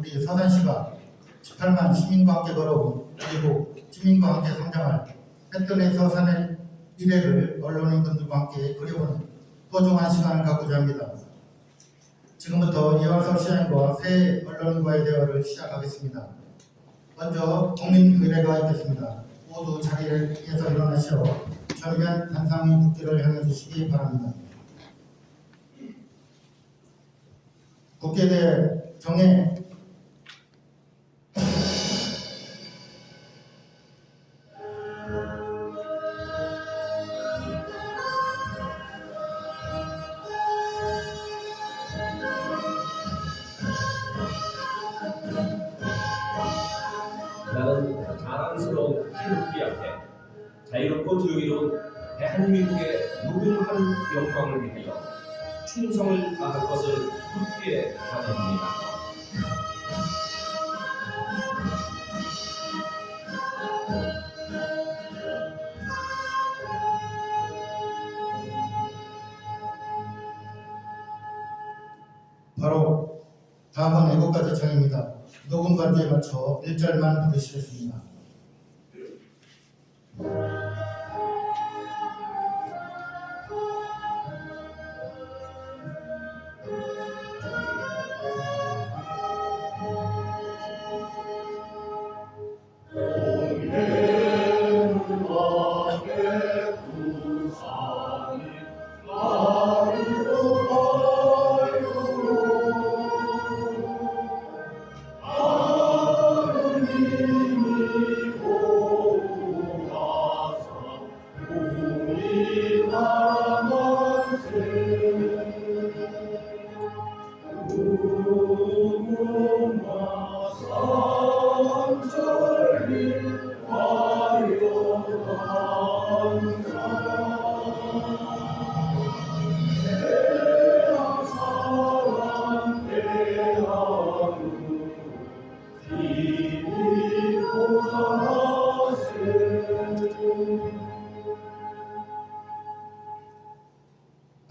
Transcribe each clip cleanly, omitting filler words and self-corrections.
우리 서산시가 18만 시민과 함께 걸어온 그리고 시민과 함께 성장할 햇돈의 서산의 미래를 언론인분들과 함께 그려보는 소중한 시간을 갖고자 합니다. 지금부터 이완석 시장과 새 언론인과의 대화를 시작하겠습니다. 먼저 국민의례가 있겠습니다. 모두 자리에서 일어나시어 전면 단상의 국기를 향해 주시기 바랍니다. 국회대 정해 나는 자랑스러운 태극기 앞에 자유롭고 자유로운 대한민국의 무궁한 영광을 위하여 충성을 다할 것을 굳게 다짐합니다. 바로 다음은 애국가 제창입니다. 녹음 반주에 맞춰 1절만 부르시겠습니다.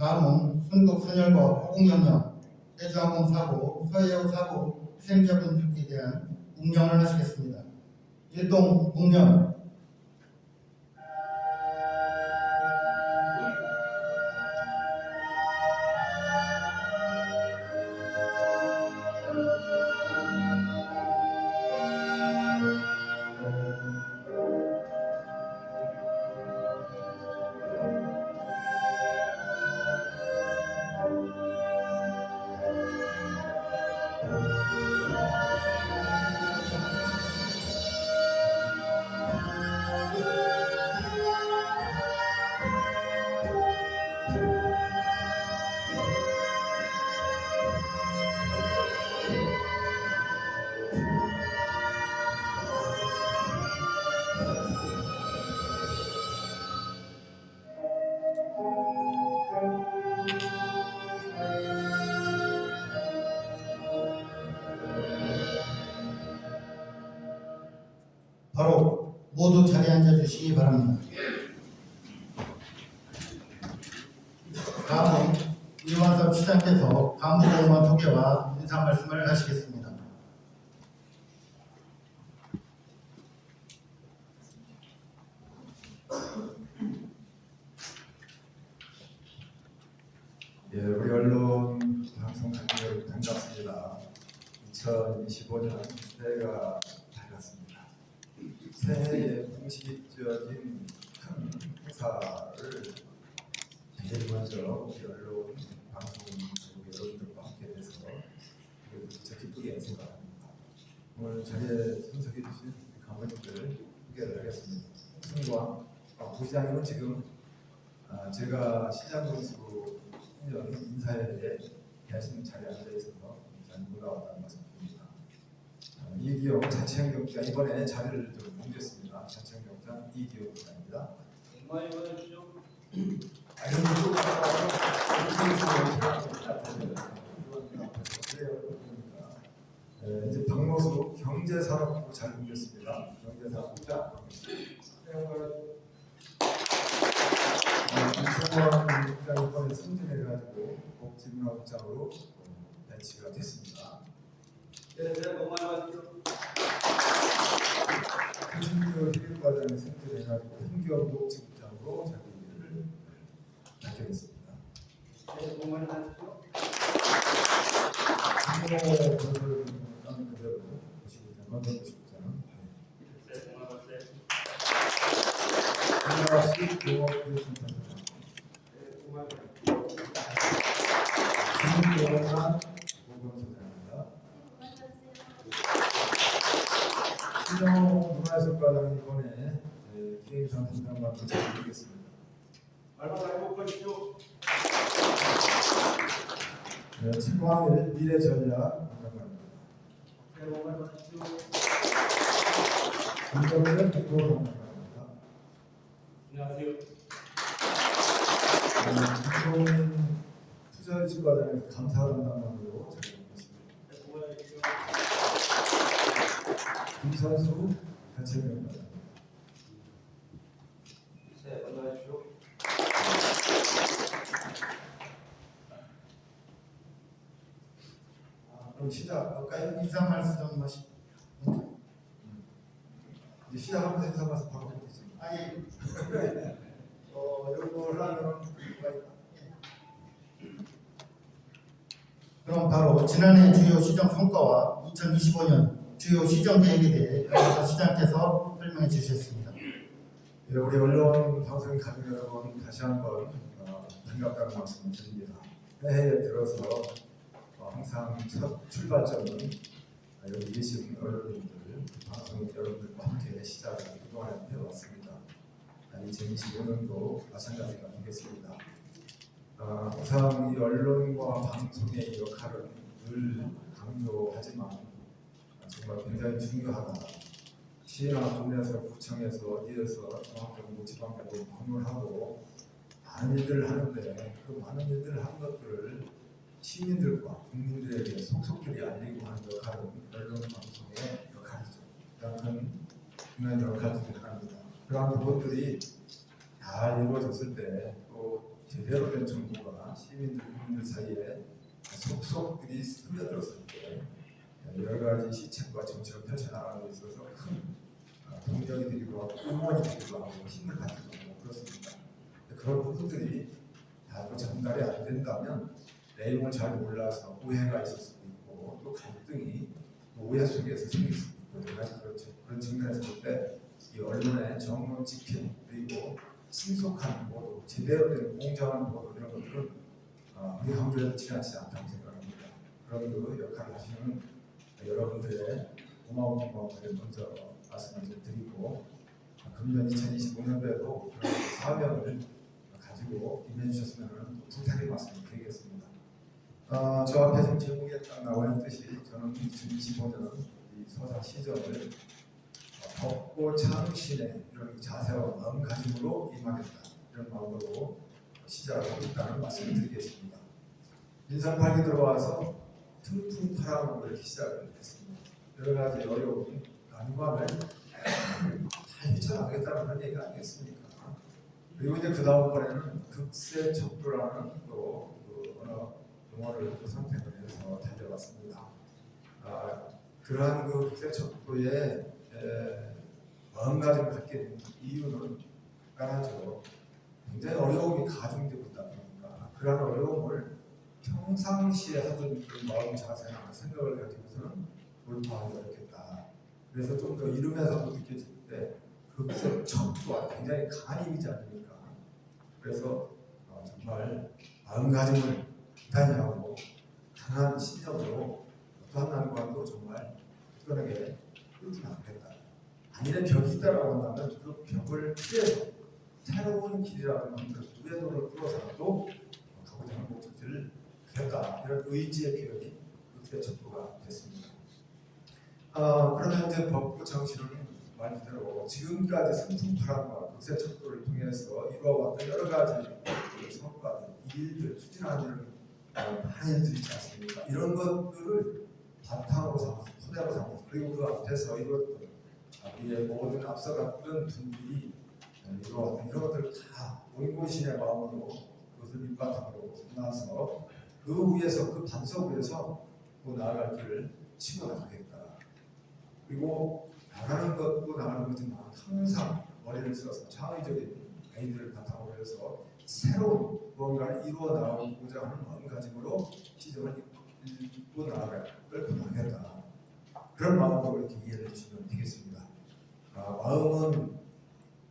다음은 순국선열과 호국영령, 해주항공사고, 서해오 사고 희생자분들께 대한 묵념을 하시겠습니다. 일동 묵념. 바로 모두 자리에 앉아주시기 바랍니다. 다음은 이완섭 시장께서 간부공무원 소개와 인사 말씀을 하시겠습니다. 예, 우리 언론 방송 관계 여러분 반갑습니다. 2025년 새해가 밝았습니다. 새해의 공식적인 큰 행사를 제일 먼저 우리 언론 방송 여러분들과 함께 해서 진짜 기쁘게 생각합니다. 오늘 자리에 참석해 주신 강원님들 소개를 하겠습니다. 승광 부시장님은 지금 제가 시장 군수 인사회에 계신 자리에 앉아 있어서 잘 올라왔다는 말씀드립니다. 이기영 자치행정부장 이번에 자리를 좀 옮겼습니다. 자치행정부장 이기영 부장입니다. 많이 보내주죠. 이제 박노수 경제산업부 잘 옮겼습니다. 경제산업부장. 이승원 국장이 이번에 승진해가지고 복지문화국장으로 배치가 됐습니다. 네, 복 많이 받으십시오. 김신규 기획과장의 선출해가지고 흥겨운복지국장으로 자기 일을 맡겨겠습니다. 네, 복 많이 받으십시오. 김모 건설 하는 그대로 보시국장, 건설보시국장. 네, 복 많이 받으세요. 김나식 공업기술센터 네, 복 많이 받으십시오. 김용환 보건소장입니다. 신영 문화예술과장이 이번에 기획상 담당받고 잘드리겠습니다. 말마다 행복하십시오. 최광일 미래전략 담당관입니다. 네, 복 많이 받으십시오. 김정일 국토 담당관입니다. 안녕하세요. 김종인 투자유치과장에서 감사 담당관으로 자리했습니다. 네, 복 많이 받으십시오. 김선수 대체위원입니다. 네, 건강하십시오. 그럼 시작할까요? 인사 말씀하시. 이제 시작하면서 인사 말씀 바로 하겠습니다. 아예 요걸 하면 그럼 바로 지난해 주요 시정 성과와 2025년 주요 시정 계획에 대해 변호사 시장께서 설명해 주셨습니다. 네, 우리 언론 방송 가족 여러분 다시 한번 반갑다는 말씀을 드립니다. 해에 들어서 항상 첫 출발점은 여기 계신 언론인들, 방송 여러분들과 함께 시작을 그동안 해왔습니다. 2025년도 마찬가지가 되겠습니다. 항상 이 언론과 방송의 역할은 늘 강조하지만 정말 굉장히 중요하다. 시나 군에서 구청에서 어디에서 중앙정부 지방정부 방문하고 많은 일들을 하는데 그 많은 일들을 한 것들을 시민들과 국민들에게 속속들이 알리고 하는 역할은 언론 방송의 역할이죠. 가장 중요한 역할 중에 하나입니다. 그러한 부분들이 잘 이루어졌을 때 또 제대로 된 정보가 시민들, 국민들 사이에 속속들이 스며들었을 때 여러 가지 시책과 정책을 펼쳐나가는 데 있어서 큰 동력이 되기도 하고 응원이 되기도 하고 힘을 받기도 하고 그렇습니다. 그런 부분들이 다 전달이 안 된다면 내용을 잘 몰라서 오해가 있을 수도 있고 또 갈등이 오해 속에서 생길 수도 있고 여러 가지 그런 측면에서 볼 때 이 언론의 정론 집행 그리고 신속한 보도, 제대로 된 공정한 보도 이런 것들은 우리 한국에도 지나치지 않다고 생각합니다. 그런 그 역할을 하시는 여러분들의 고마움을 먼저 말씀을 좀 드리고 금년 2025년도에도 그런 사명을 가지고 임해주셨으면 부탁의 말씀을 드리겠습니다. 저 앞에 지금 제목에 딱 나와 있듯이 저는 2025년 이 서사 시정을 덥고 창신의 이런 자세와 마음가짐으로 임하겠다 이런 마음으로 시작하고 있다는 말씀을 드리겠습니다. 인상 8기 들어와서 퉁퉁파라고 이렇게 시작을 했습니다. 여러 가지 어려운 난관을 다 헤쳐나가겠다는 그런 얘기가 아니겠습니까? 그리고 이제 그 다음번에는 극세척도라는 또 언어 용어를 또 선택을 해서 달려왔습니다. 그러한 그 극세척도의 마음가짐을 갖게 된 이유는 간단하죠. 굉장히 어려움이 가중되고 있다 보니까 그러한 어려움을 평상시에 하던 그 마음 자세나 생각을 가지고서는 돌파하기 어렵겠다. 그래서 좀 더 이름에서도 느껴질 때 극세척도가 굉장히 강한 이미지 아닙니까? 그래서 정말 마음가짐을 단단히 하고 강한 신념으로 어떠한 난관도 정말 굳건하게 뚫지 않겠다. 아니면 벽이 있다라고 한다면 그 벽을 피해서 새로운 길이라고 만들어서 우회도를 뚫어서라도 가고자 하는 목적지를 하겠다. 이런 의지의 표현이 극세척도가 됐습니다. 그러면 이제 법부 정신은 말 그대로 지금까지 승풍파란과 극세척도를 통해서 이루어왔던 여러 가지 성과들, 일들, 추진하는 일을 많이 들이지 않습니까? 이런 것들을 바탕으로 삼아서, 토대로 삼아서 그리고 그 앞에서 이것들 우리의 모든 앞서갔던 분들이 이루어왔던 이런 것들을 다 온고신의 마음으로 그것을 밑바탕으로 삼아서 그 위에서 그 반석 위에서 또 나아갈 길을 치고 나가겠다. 그리고 나가는 것도 나가는 거지만 항상 머리를 써서 창의적인 아이디어를 바탕으로 해서 새로운 무언가를 이루어 나가고자 하는 마음가짐으로 시정을 이끌고 나가겠다. 그런 마음으로 이렇게 이해를 해주시면 되겠습니다. 마음은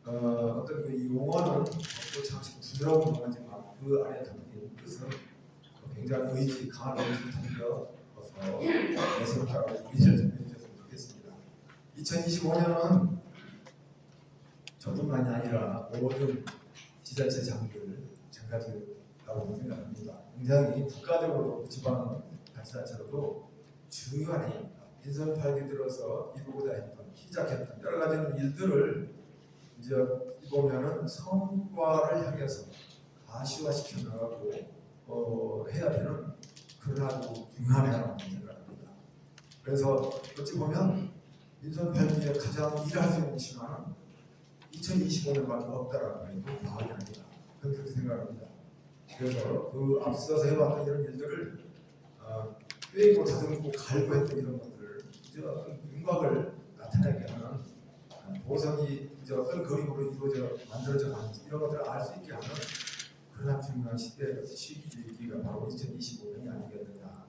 어떤 그 용어는 참 부드러운 용어지만 그 안에 담긴 뜻은 굉장히 강한 의지를 담겨서 애석하고 이해를 좀 해주셨으면 좋겠습니다. 2025년은 저뿐만이 아니라 모든 지자체장들 마찬가지라고 생각합니다. 굉장히 국가적으로 지방 자치단체로도 중요한 해입니다. 민선 8기 들어서 이루고자 했던 시작했던 여러 가지 일들을 이제 보면은 성과를 향해서 가시화시켜 나가고 해야 되는 그런 아주 중요한 해라고 생각합니다. 그래서 어찌 보면 민선 8기에 가장 일할 수 있는 시간은 2025년밖에 없다라고 해도 과언이 아니다. 그렇게 생각합니다. 그래서 그 앞서서 해봤던 이런 일들을 꿰고 다듬고 갈고 했던 이런 것들을 이제 어떤 윤곽을 나타내게 하는 보석이 이제 어떤 그림으로 이루어져 만들어져 가는지 이런 것들을 알 수 있게 하는 그런 중요한 시기가 바로 2025년이 아니겠느냐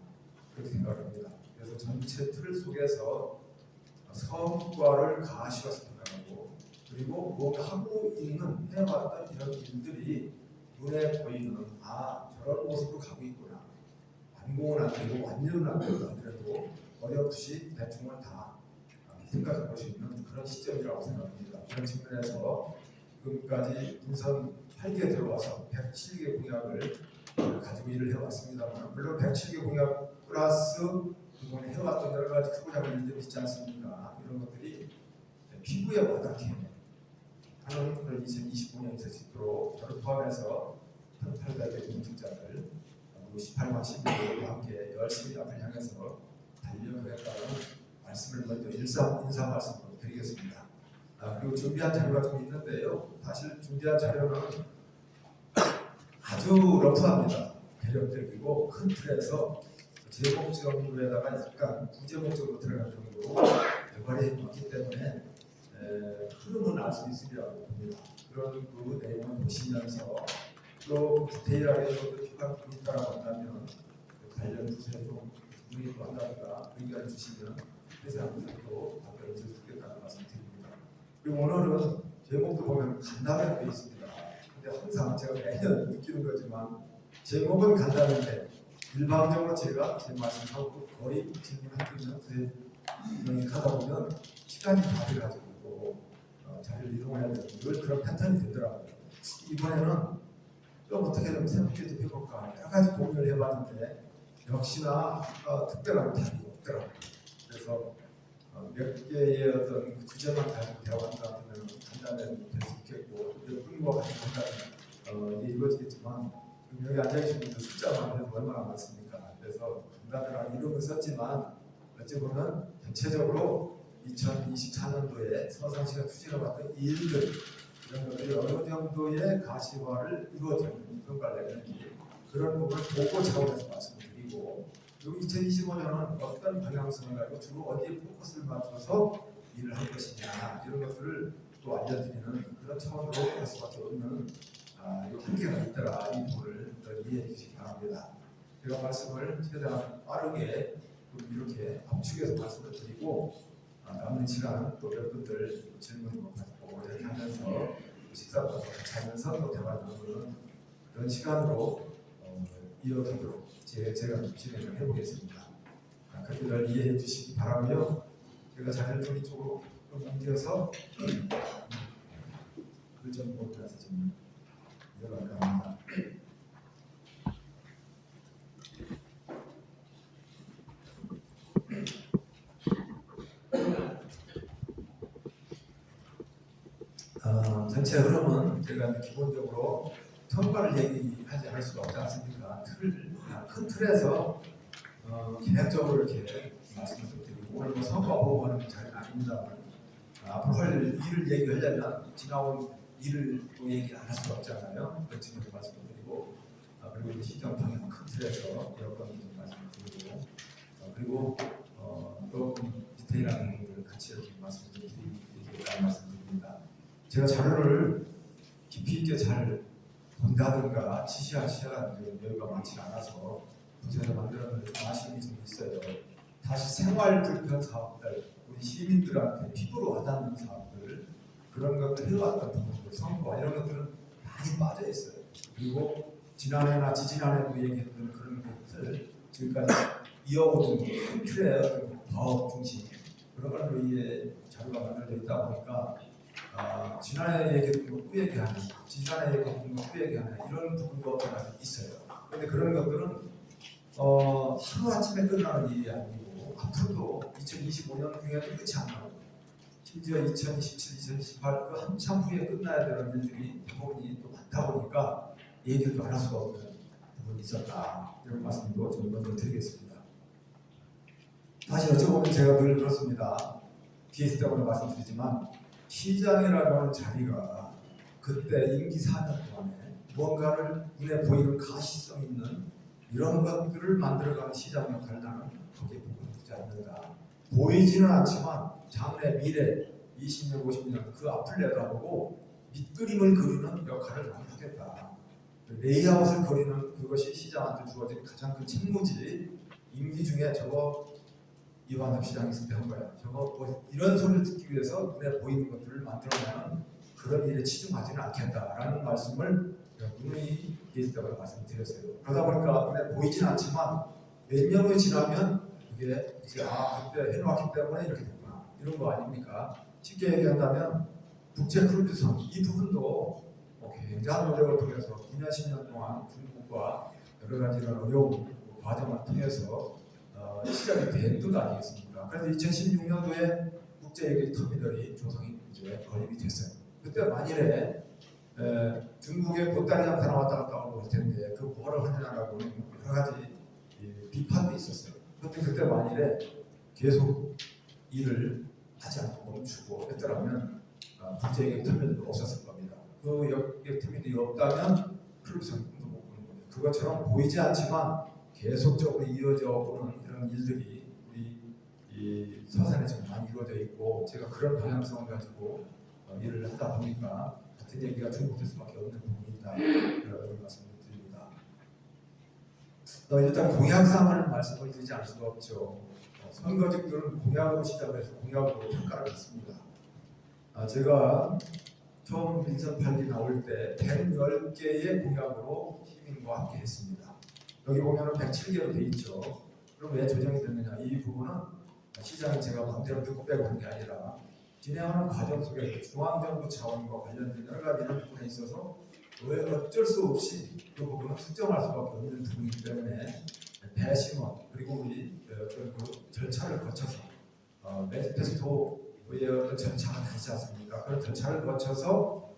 그렇게 생각합니다. 그래서 전체 틀 속에서 성과를 가시화시켜 나가고 그리고 뭔가 하고 있는 해왔던 이런 일들이 눈에 보이는 저런 모습으로 가고 있구나. 완공은 안 되고 완료는 안 되고 하더라도 어렴풋이 대충은 다 생각해 볼 수 있는 그런 시점이라고 생각합니다. 그런 측면에서 지금까지 민선 8기에 들어와서 107개 공약을 가지고 일을 해왔습니다만 물론 107개 공약 플러스 그동안에 해왔던 여러 가지 크고 작은 일들이 있지 않습니까? 이런 것들이 피부에 와닿게 하는 그런 2025년이 될 수 있도록 저를 포함해서 800개 공직자들 18만 시민들과 함께 열심히 앞을 향해서 달려가겠다는 말씀을 먼저 인사 말씀으로 드리겠습니다. 그리고 준비한 자료가 좀 있는데요. 사실 준비한 자료는 아주 러프합니다. 대략적이고 큰 틀에서 제목 정도에다가 약간 부제목적으로 들어간 정도로 대발이 많기 때문에 흐름은 알 수 있으리라고 봅니다. 그런 그 내용을 보시면서 또 디테일하게 좀 필요한 부분이 있다고 한다면 관련 부서에 좀 문의도 한다든가 의견을 주시면 세세한 부분도 답변을 드릴 수 있겠다는 말씀 드립니다. 그리고 오늘은 제목도 보면 간단하게 되어 있습니다. 근데 항상 제가 매년 느끼는 거지만 제목은 간단한데 일반적으로 제가 제 말씀하고 거의 질문하고 있는 진행을 하다 보면 시간이 다 돼가지고 자리를 이동해야 되는 늘 그런 패턴이 되더라고요. 이번에는 좀 어떻게 좀 새롭게 좀 해볼까 여러 가지 고민을 해봤는데 역시나 특별한 답이 없더라고요. 그래서 몇 개의 어떤 주제만 가지고 대화한다 하면 간단하게 될 수 있겠고 뿐과 같이 간단히 이게 이루어지겠지만 여기 앉아계신 분들 숫자만 해도 얼마나 많습니까? 그래서 간단하게 이름을 썼지만 어찌 보면 전체적으로 2024년도에 서산시가 추진해왔던 일들 이런 것들이 어느 정도의 가시화를 이루어지는 평가를 내는지 그런 부분을 보고 차원에서 말씀드리고 그리고 2025년은 어떤 방향성을 가지고 주로 어디에 포커스를 맞춰서 일을 할 것이냐 이런 것들을 또 알려드리는 그런 차원으로 할 수밖에 없는 한계가 있더라 이 부분을 이해해 주시기 바랍니다. 제가 말씀을 최대한 빠르게 이렇게 압축해서 말씀을 드리고 남는 시간 또 여러분들 질문 받고 이렇게 하면서 식사도 같이 하면서 또 대화 나누는 그런 시간으로 이어가도록 제가 진행을 해보겠습니다. 그렇게 늘 이해해 주시기 바라고요. 제가 자리를 좀 이쪽으로 좀 옮겨서 글좀 보면서 좀 이어갈까 합니다. 전체 흐름은 제가 기본적으로 성과를 얘기하지 않을 수가 없지 않습니까? 큰 틀에서 계획적으로 이렇게 말씀을 좀 드리고 오늘 뭐 성과 보고 하는 자리는 아닙니다. 앞으로 할 일을 얘기하려면 지나온 일을 또 얘기 안 할 수가 없잖아요. 그런 측면에서 말씀을 드리고 그리고 시정 방향 큰 틀에서 여건을 좀 말씀을 드리고 그리고 조금 디테일한 부분을 같이 이렇게 말씀드립니다. 제가 자료를 깊이 있게 잘 본다든가 지시할 여유가 많지 않아서 도대체 만들었는데 좀 아쉬움이 좀 있어요. 다시 생활 불편 사업들, 우리 시민들한테 피부로 와닿는 사업들, 그런 것들 해왔던 부분들, 선거 이런 것들은 많이 빠져 있어요. 그리고 지난해나 지지난해도 얘기했던 그런 것들 지금까지 이어오는 큰 틀의 어떤 과업 중심 그런 걸로 이게 자료가 만들어져 있다 보니까 지난해 얘기했던 거 또 얘기하는, 지난해 얘기했던 거 또 얘기하는 이런 부분도 있어요. 그런데 그런 것들은 하루 아침에 끝나는 일이 아니고 앞으로도 2025년 중에도 끝이 안 나고 심지어 2027, 2028 그 한참 후에 끝나야 되는 일들이 대부분이 또 많다 보니까 얘기를 안 할 수가 없는 부분이 있었다. 이런 말씀도 좀 먼저 드리겠습니다. 다시 여쭤보면 제가 늘 그렇습니다. 뒤에 있을 때마다 말씀드리지만 시장이라고 하는 자리가 그때 임기 4년 동안에 무언가를 눈에 보이는 가시성 있는 이런 것들을 만들어가는 시장 역할을 나는 거기에 보지 않는다. 보이지는 않지만 장래 미래 20년 50년 그 앞을 내다보고 밑그림을 그리는 역할을 나는 하겠다. 레이아웃을 그리는 그것이 시장한테 주어진 가장 큰 책무지. 임기 중에 저거 이완섭 시장이 있을 때 한 거야. 저거 뭐 이런 소리를 듣기 위해서 눈에 보이는 것들을 만들어내는 그런 일에 치중하지는 않겠다라는 말씀을 누누이 있을 때마다 말씀드렸어요. 그러다 보니까 눈에 보이진 않지만 몇 년이 지나면 그게 이제 그때 해놓았기 때문에 이렇게 됐구나 이런 거 아닙니까? 쉽게 얘기한다면 국제 크루즈선 이 부분도 굉장한 노력을 통해서 9년 10년 동안 중국과 여러 가지 이런 어려운 과정을 통해서 시작이 된 것 아니겠습니까? 그래서 2016년도에 국제 터미널이 조성이 이제 건립이 됐어요. 그때 만일에 중국의 보따리 장사나 왔다 갔다 하고 올 텐데 그 뭐를 하느냐라고 여러 가지 비판도 있었어요. 그런데 그때 만일에 계속 일을 하지 않고 멈추고 했더라면 국제 터미널도 없었을 겁니다. 그 역의 터미널이 없다면 크루즈선도 못 보는 거예요. 그것처럼 보이지 않지만 계속적으로 이어져 오는 이런 일들이 우리 이 서산에 지금 많이 이루어져 있고 제가 그런 방향성을 가지고 일을 하다 보니까 같은 얘기가 중복될 수밖에 없는 부분이 있다 이런 말씀을 드립니다. 일단 공약상을 말씀을 드리지 않을 수가 없죠. 선거직들은 공약으로 시작을 해서 공약으로 평가를 받습니다. 제가 처음 민선 8기 나올 때 110개의 공약으로 시민과 함께 했습니다. 여기 보면 107개로 돼 있죠. 그럼 왜 조정이 됐느냐? 이 부분은 시장이 제가 마음대로 듣고 빼고 한 게 아니라 진행하는 과정 속에서 중앙정부 차원과 관련된 여러 가지 이런 부분에 있어서 왜 어쩔 수 없이 그 부분은 수정할 수밖에 없는 부분이기 때문에 배심원 그리고 우리 그 절차를 거쳐서 매니페스토의 어떤 절차가 있지 않습니까? 그런 절차를 거쳐서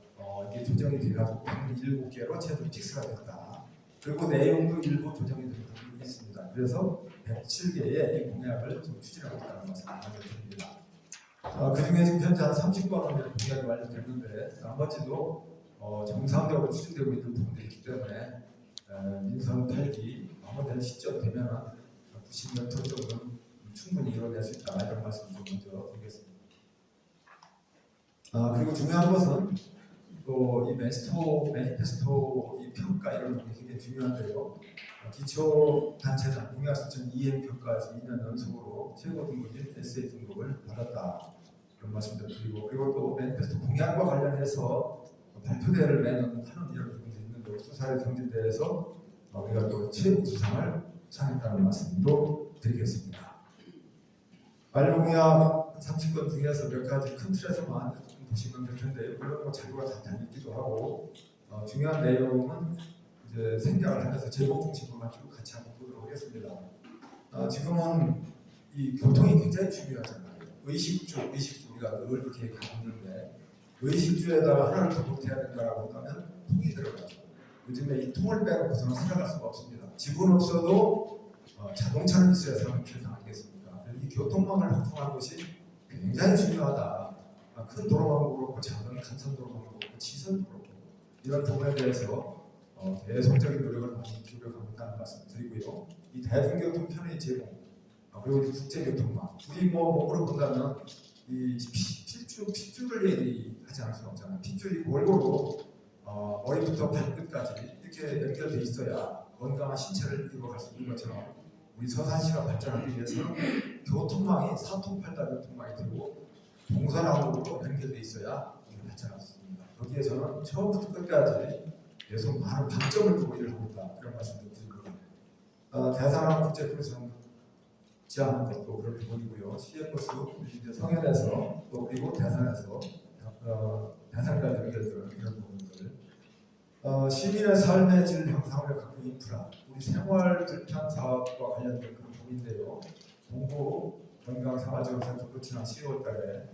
이게 조정이 돼가지고 107개로 최종 픽스가 됐다. 그리고 내용도 일부 조정이 된 부분이 있습니다. 그래서 107개의 이 공약을 좀 추진하고 있다는 말씀을 드립니다. 그 중에 지금 현재 한 30건은 공약이 완료됐는데 나머지도 정상적으로 추진되고 있는 부분들이 있기 때문에 민선 8기 마무리될 시점 되면 90년 정도는 충분히 이뤄낼 수 있다 이런 말씀 좀 먼저 드리겠습니다. 그리고 중요한 것은 또 이 매니페스토 이 평가 이런 부분이 굉장히 중요한데요. 기초 단체장 공약실천 이행 평가에서 2년 연속으로 최고 등급인 SA 등급을 받았다 이런 말씀을 드리고 그리고 또 매니페스토 공약과 관련해서 발표대회를 매년 하는 이런 부분도 있는데 수사의 경진대회에서 우리가 또 최고 수상을 수상했다는 말씀도 드리겠습니다. 관료공약 30건 중에서 몇 가지 큰 틀에서만 보시면 될 텐데 물론 뭐 자료가 다 달리기도 하고 중요한 내용은 이제 생략을 하면서 제목 중심으로만 쭉 같이 한번 보도록 하겠습니다. 지금은 이 교통이 굉장히 중요하잖아요. 의식주 우리가 늘 그렇게 얘기하고 있는데 의식주에다가 하나를 더 보태야 된다라고 한다면 통이 들어가죠. 요즘에 이 통을 빼놓고서는 살아갈 수가 없습니다. 집은 없어도 자동차는 있어야 사람이 필요 아니겠습니까? 이 교통망을 확충하는 것이 굉장히 중요하다. 큰 도로망도 그렇고 작은 간선도로망도 그렇고 지선도 그렇고 이런 부분에 대해서 계속적인 노력을 많이 기울여가고 있다는 말씀을 드리고요. 이 대중교통 편의 제공 그리고 이제 국제교통망. 우리 뭐 몸으로 본다면 이 핏줄을 얘기하지 않을 수는 없잖아요. 핏줄이 골고루 머리부터 발끝까지 이렇게 연결돼 있어야 건강한 신체를 이루어갈 수 있는 것처럼 우리 서산시가 발전하기 위해서는 교통망이 사통팔달 교통망이 되고 동서남북으로 연결돼 있어야 우리가 발전할 수 있습니다. 여기에 저는 처음부터 끝까지 계속 많은 방점을 두고 일을 합니다. 그런 말씀을 드립니다. 대산항 국제크루즈는 지향하는 것도 그렇게 보이고요. 시외버스 이제 성현에서 또 그리고 대산에서 대산까지 연결되는 이런 부분들. 시민의 삶의 질 향상을 갖고 인프라, 우리 생활 불편 사업과 관련된 그런 부분인데요. 동부 건강 생활지원센터 지난 10월달에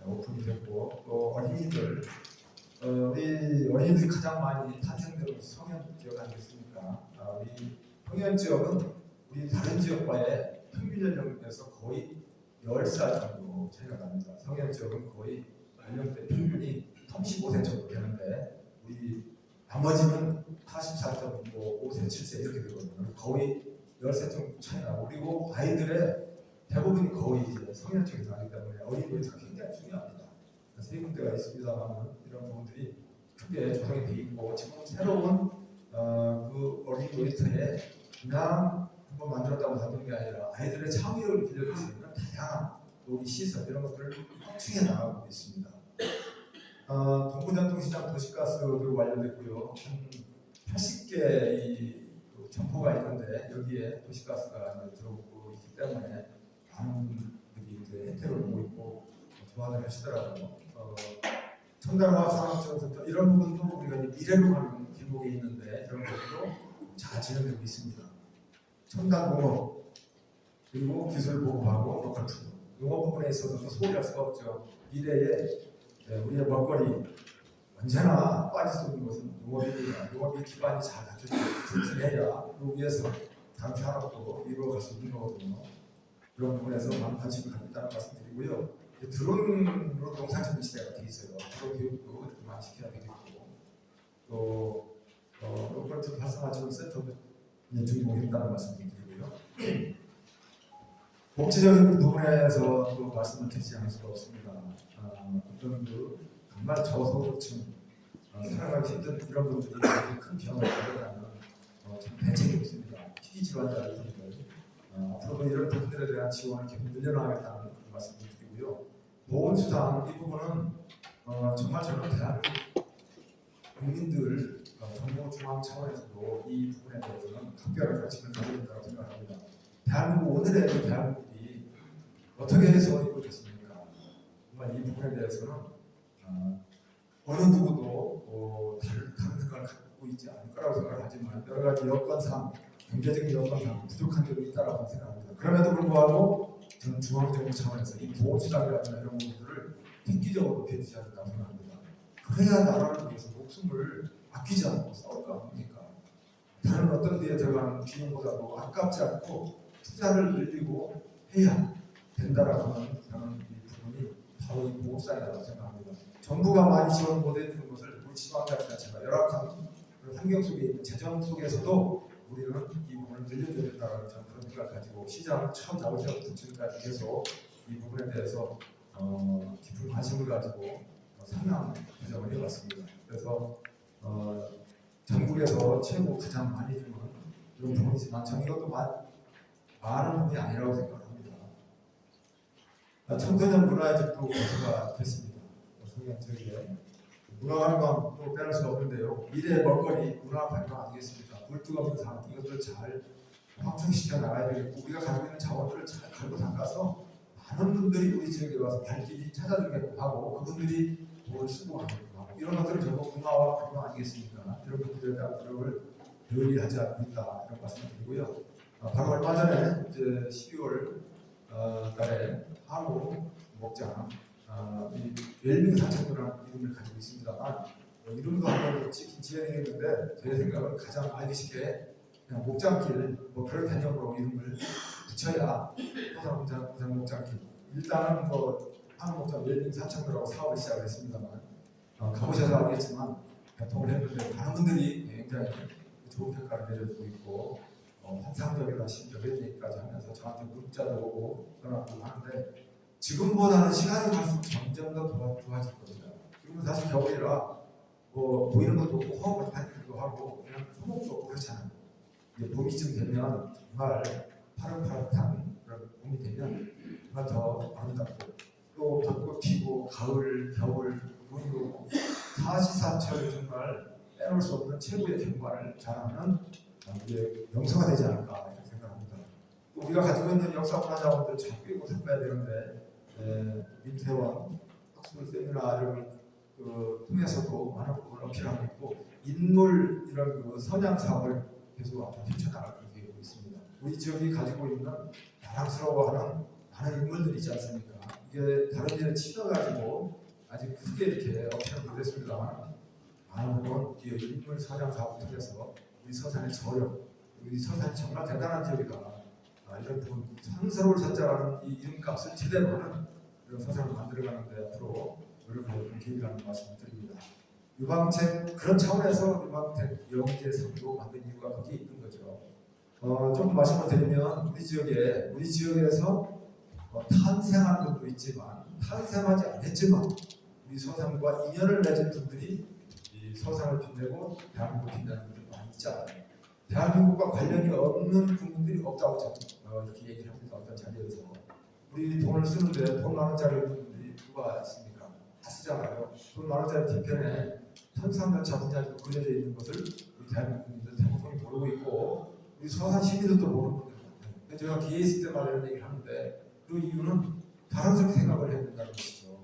오픈이 됐고 또 어린이들 우리 어린이들이 가장 많이 탄생되는 성현 지역 아니겠습니까? 우리 성현 지역은 우리 다른 지역과의 평균 연령에서 거의 10살 정도 차이가 납니다. 성현 지역은 거의 연령대 평균이 35세 정도 되는데 우리 나머지는 44.5세, 7세 이렇게 되거든요. 거의 10세 정도 차이 나고 그리고 아이들의 대부분이 거의 이제 성현 쪽에서 나기 때문에 어린이 놀이터가 굉장히 중요합니다. 세 군데가 있습니다만 이런 부분들이 크게 조성이 돼 있고 지금 새로운 그 어린이 놀이터에 그냥 한번 만들었다고 만드는 게 아니라 아이들의 창의력을 길러낼 수 있는 다양한 놀이 시설 이런 것들을 확충해 나가고 있습니다. 동부전통시장 도시가스도 완료됐고요. 한 80개 이 점포가 있는데 여기에 도시가스가 들어오고 있기 때문에 많은 분들이 이제 혜택을 보고 있고 좋아들 하시더라고요. 첨단화학산업지원센터 이런 부분도 우리가 미래로 가는 길목에 있는데 이런 것도 잘 진행되고 있습니다. 첨단공업 그리고 기술보급하고 로컬 푸드 농업 부분에 있어서도 소홀히 할 수가 없죠. 미래에 우리의 먹거리 언제나 빠질 수 없는 것은 농업입니다. 농업이 기반이 잘 갖춰져야 여기에서 당초 하나도 이루어갈 수 있는 거거든요. 그런 부분에서 많은 관심을 갖고 있다는 말씀드리고요. 드론으로 농사 짓는 시대가 돼 있어요. 드론 교육도 이렇게 많이 시켜야 되겠고 또 로컬 활성화지원 센터도 준비했다는 말씀드리고요. 복지적인 부분에서 또 말씀을 드리지 않을 수가 없습니다. 어떤 정말 저소득층 살아가기 힘든 이런 분들이 큰 병을 걸려가면 참 대책이 없습니다. 희귀 질환자 분들 앞으로도 이런 부분들에 대한 지원을 계속 늘려나가겠다는 말씀을 드리고요. 보건수당 이 부분은 정말 저는 대한민국 국민들 정부 중앙 차원에서도 이 부분에 대해서는 각별한 관심을 가져야 된다고 생각합니다. 대한민국 오늘의 대한민국이 어떻게 해서 이루어졌습니까? 정말 이 부분에 대해서는 어느 누구도 다른 생각을 갖고 있지 않을 거라고 생각을 하지만 여러 가지 여건상 경제적인 여건상 부족한 점이 있다고 생각합니다. 그럼에도 불구하고 저는 중앙정부 차원에서 이 보호수당이라는 이런 부분들을 획기적으로 높여주셔야 된다고 생각합니다. 그래야 나라를 위해서 목숨을 아끼지 않고 싸울 거 아닙니까? 다른 어떤 데에 들어가는 비용보다도 아깝지 않고 투자를 늘리고 해야 된다라고 하는 저는 이 부분이 바로 이 보호수당이라고 생각합니다. 정부가 많이 지원 못해주는 것을 우리 지방자치 자체가 열악한 환경 속에 있는 재정 속에서도 우리는 이 부분을 늘려줘야 된다는 저는 그런 생각을 가지고 시장 처음 나올 때부터 지금까지 계속 이 부분에 대해서 깊은 관심을 가지고 상향 조정을 해왔습니다. 그래서 전국에서 최고 가장 많이 주는 이런 부분이지만 저는 이것도 많은 부분이 아니라고 생각합니다. 청소년 문화예술도 개소가 됐습니다. 성향적이에 문화관광도 빼놓을 수 없는데요. 미래의 먹거리 문화관광 아니겠습니까? 굴뚝 없는 삶 이것들을 잘 확충시켜 나가야 되겠고 우리가 가지고 있는 자원들을 잘 갈고 닦아서 많은 분들이 우리 지역에 와서 발길이 찾아주게끔 하고 그분들이 돈을 쓰고 하게끔 하고 이런 것들을 전부 문화와 관광 아니겠습니까? 이런 부분들에 대한 노력을 늘 하지 않고 있다 이런 말씀을 드리고요. 바로 얼마 전에 이제 12월 달에 한우 목장 이 웰빙 산책도라는 이름을 가지고 있습니다만 이름도 한번 지어내겠는데 제 생각은 가장 알기 쉽게 그냥 목장길 뭐 그런 개념으로 이름을 붙여야 부산 목장길 일단은 뭐 한우 목장 웰빙 산책도라고 사업을 시작을 했습니다만 가보셔서 알겠지만 개통을 했는데 많은 분들이 굉장히 좋은 평가를 내려주고 있고 환상적이다 신적인 얘기까지 하면서 저한테 문자도 오고 전화도 하는데 지금보다는 시간이 갈수록 점점 더 좋아질 겁니다. 지금은 사실 겨울이라 보이는 것도 없고 호흡을 다니기도 하고 그냥 소목도 없고 그렇잖아요. 이제 봄이쯤 되면 정말 파릇파릇한 그런 봄이 되면 정말 더 아름답고 또 벚꽃 피고 가을, 겨울, 눈이 오고 사시사철 정말 빼놓을 수 없는 최고의 경관을 자랑하는 우리의 명소가 되지 않을까 이렇게 생각합니다. 또 우리가 가지고 있는 역사문화 자원들 잘 끼고 삼아야 되는데 민태원 학술 세미나 이런 걸 통해서도 많은 부분을 어필하고 있고 인물 이런 선양 사업을 계속 앞으로 펼쳐나갈 계획이 있습니다. 우리 지역이 가지고 있는 자랑스러워하는 많은 인물들이 있지 않습니까? 이게 다른 데는 치러가지고 아직 크게 이렇게 어필을 못했습니다만 많은 부분 이 인물 선양 사업을 통해서 우리 서산의 저력, 우리 서산이 정말 대단한 지역이다. 이런 부분 상서로울 선자라는 이 이름값을 제대로는 이런 서산을 만들어가는데 앞으로 노력하는 계획이라는 말씀을 드립니다. 유방책 그런 차원에서 유방책 영재상도 만든 이유가 거기에 있는 거죠. 조금 말씀을 드리면 우리 지역에서 탄생한 분도 있지만 탄생하지 않았지만 우리 서산과 인연을 맺은 분들이 이 서산을 빛내고 대한민국을 빛내는 분들이 많이 있잖아요. 대한민국과 관련이 없는 국민들이 없다고 이렇게 얘기를 합니다. 어떤 자리에서 우리 돈을 쓰는데 돈 많은짜리 분들이 누가 있습니까? 다 쓰잖아요. 돈 많은짜리 뒤편에 천상열차 분야도 그려져 있는 것을 우리 대한민국 국민들 대부분이 모르고 있고 우리 서산 시민들도 모르는 분들 같아요. 제가 기회 있을 때마다 이런 얘기를 하는데 그 이유는 자랑스럽게 생각을 해야 된다는 것이죠.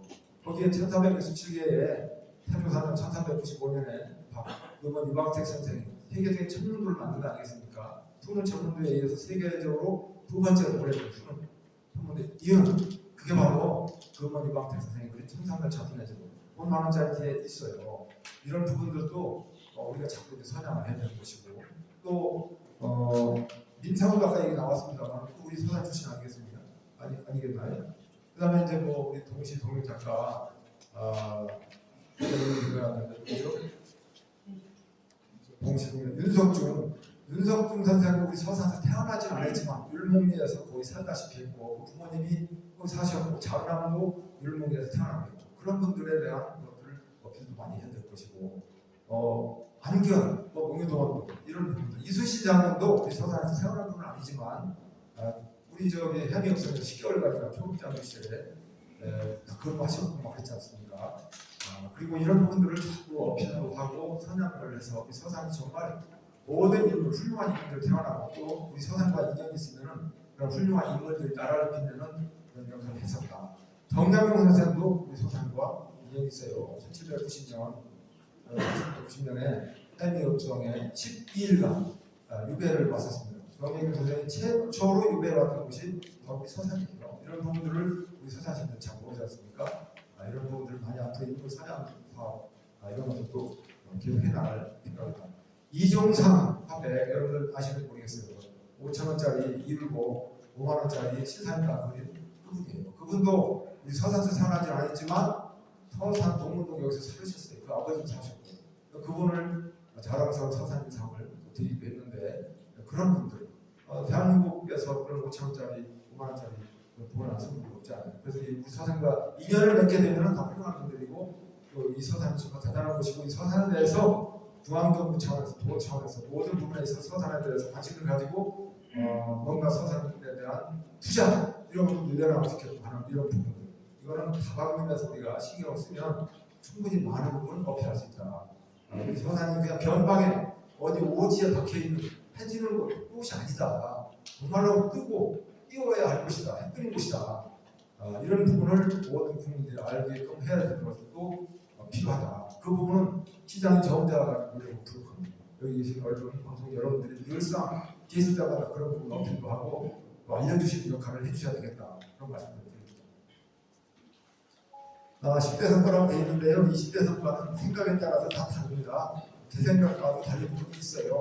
거기에 1467개의 태조사는 1395년에 박노건 유방택 선생이 세계적인 천문도를 만든 거 아니겠습니까? 투는 천문도에 의해서 세계적으로 두 번째로 오래된 투는 천문도의 이유는 그게 바로 노건 유방택 선생이 그린 1300차분에서 돈 많은짜리 뒤에 있어요. 이런 부분들도 우리가 자꾸 이제 선양을 해야 되는 것이고 또 민상훈 아까 얘기 나왔습니다만 우리 서산 출신 아니겠습니까? 아니겠나요? 그 다음에 이제 우리 동시 동료 작가 동시 동료 윤석중 선생은 우리 서산에서 태어나진 않았지만 율목리에서 거의 살다시피 했고 부모님이 거기 사셨고 자라나도 율목리에서 태어나고 그런 분들에 대한 것들을 어필도 많이 해야 될 것이고 안견, 농유동원도 이런 부분들 이수신 장군도 우리 서산에서 태어난 분은 아니지만 우리 저기 해미역선에서 10개월까지나 초급장교 시절에 근무하셨고 막 했지 않습니까? 그리고 이런 부분들을 자꾸 어필하고 하고 선양을 해서 우리 서산이 정말 모든 인물, 훌륭한 인물들 태어나고 또 우리 서산과 인연이 있으면 그런 훌륭한 인물들이 나라를 빛내는 그런 역할을 했었다. 정량용 선생도 우리 서산과 인연이 있어요. 1790년에 해미역정에 12일간 유배를 왔었습니다. 정량용 선생이 최초로 유배받은 곳이 우리 서산이에요. 이런 부분들을 우리 서산 시민들 잘 모르지 않습니까? 이런 부분들을 많이 앞으로 인물 사냥 사업 이런 것들도 계속해 나갈 생각입니다. 이종상 화폐 여러분들 아시는지 모르겠어요. 5,000원짜리 이불고 5만원짜리 신사임당 그린 그분이에요. 그분도 우리 서산에서 태어나지 않았지만 서산 동문동 여기서 살으셨어요. 그 아버지도 사셨고 그분을 자랑스러운 서산인상을 드리기도 했는데 그런 분들 대한민국에서 그런 5,000원짜리 5만원짜리 돈을 안 쓰는 분이 없지 않아요. 그래서 우리 서산과 인연을 맺게 되면 다 훌륭한 분들이고 또 이 서산이 정말 대단한 곳이고 이 서산에 대해서 중앙정부 차원에서 도 차원에서 모든 부분에 있어서 서산에 대해서 관심을 가지고 뭔가 서산에 대한 투자 이런 것도 늘려나가고 하는 이런 부분들 이거는 다방면에서 우리가 신경을 쓰면 충분히 많은 부분을 어필할 수 있다. 우리 서산이 그냥 변방에 어디 오지에 박혀있는 해지는 곳이 아니다. 정말로 뜨고 띄워야 할 것이다. 해뜨린 곳이다. 이런 부분을 모든 국민들이 알게끔 해야 되는 것도 필요하다. 그 부분은 시장이 저 혼자 노력을 부족합니다. 여기 계신 언론 방송 여러분들이 늘상 계실 때마다 그런 부분 어필도 하고 또 알려주시는 역할을 해주셔야 되겠다. 그런 말씀을 드립니다. 10대 선거라고 되어 있는데요. 20대 선거는 생각에 따라서 다 다릅니다. 제 생각과도 다른 부분이 있어요.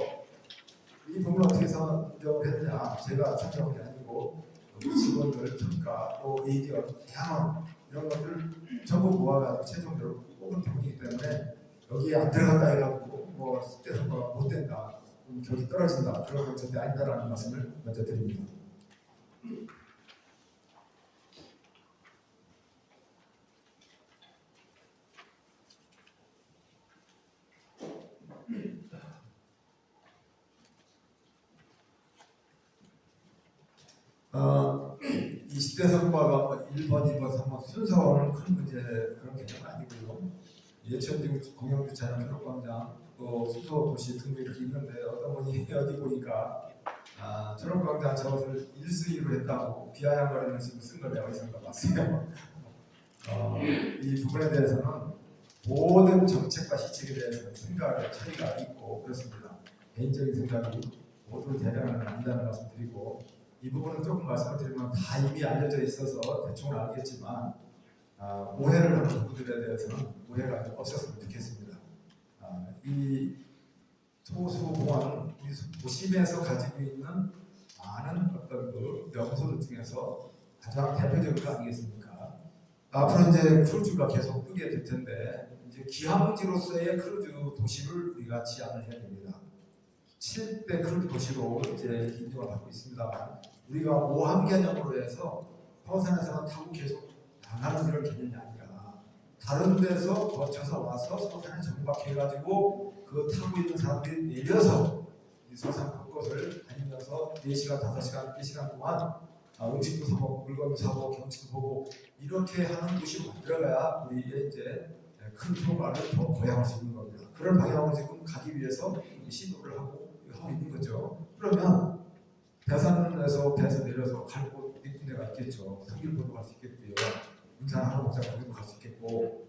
이 부분을 어떻게 선정을 했느냐 제가 선정한 게 아니고 직원들 평가 또 의견 대항원 이런 것들을 전부 모아가지고 최종적으로 뽑은 부분이기 때문에 여기에 안 들어간다 해가지고 10대 선거가 못 된다 격이 떨어진다. 그런 건 절대 아니다라는 말씀을 먼저 드립니다. 어, 20대 선거가 1번, 2번, 3번 순서는 큰 문제 그런 개념은 아니고요. 예천지구 공영주차장 초록광장 또 수도도시 등도 이렇게 있는데 어떤 분이 어디 보니까 초록광장 저것을 1순위로 했다고 비아냥거리는 식으로 쓴 걸 내가 어디선가 봤어요. 이 부분에 대해서는 모든 정책과 시책에 대해서 생각의 차이가 있고 그렇습니다. 개인적인 생각이 모두 대변하는 아니다는 말씀 드리고 이 부분은 조금 말씀을 드리면 다 이미 알려져 있어서 대충은 알겠지만 오해를 하는 부분들에 대해서는 오해가 없었으면 좋겠습니다. 이 토수공원은 우리 도심에서 가지고 있는 많은 어떤 그 명소들 중에서 가장 대표적인 거 아니겠습니까? 앞으로 이제 크루즈가 계속 뜨게 될 텐데 이제 기항지로서의 크루즈 도시를 우리가 지향을 해야 됩니다. 7대 크루즈 도시로 이제 인정을 받고 있습니다만 우리가 5항 개념으로 해서 서산에서는 타고 계속 나가는 이런 개념이 아니라 다른 데서 거쳐서 와서 서산에 정박해가지고 그 타고 있는 사람들이 내려서 이 서산 곳곳을 다니면서 4시간, 5시간, 4시간 동안 음식도 사먹고 물건도 사고 경치도 보고 이렇게 하는 도시로 만들어가야 우리의 이제 큰 효과를 더 보양할 수 있는 겁니다. 그런 방향으로 지금 가기 위해서 시도를 하고 있는 거죠. 그러면 대산에서 배에서 내려서 갈 곳 있는 데가 있겠죠. 상길포도 갈 수 있겠고요. 인천 한옥장 거기도 갈 수 있겠고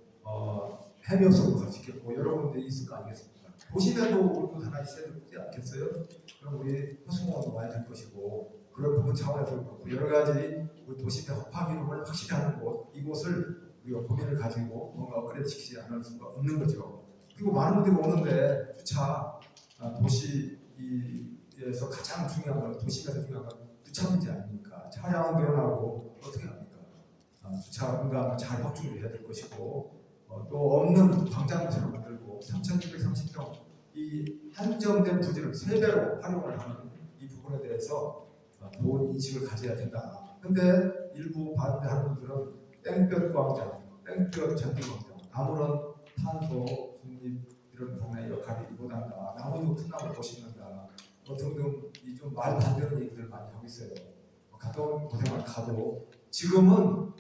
해변속도 갈 수 있겠고 여러 군데 있을 거 아니겠습니까? 도심에도 올 곳 하나 있어야 되지 않겠어요? 그럼 우리 호수공원도 와야 될 것이고 그런 부분 차원에서 그렇고 여러 가지 우리 도심의 허파 기능을 확실히 하는 곳 이곳을 우리가 고민을 가지고 뭔가 업그레이드 시키지 않을 수가 없는 거죠. 그리고 많은 분들이 오는데 주차 도시에서 가장 중요한 건 도심에서 중요한 건 주차 문제 아닙니까? 차량은 늘어나고 어떻게 합니까? 주차 공간을 잘 확충을 해야 될 것이고 또 없는 광장부터 만들고 3,630평 이 한정된 부지를 3배로 활용을 하는 이 부분에 대해서 좋은 인식을 가져야 된다. 근데 일부 반대하는 분들은 땡볕 광장, 땡볕 전기광장, 아무런 탄소 중립 이런 부분의 역할이 못한다. 나무도 큰 나무 못 심는다. 등등 이 좀 말도 안 되는 얘기들 많이 하고 있어요. 갔다 온 고생을 가도 지금은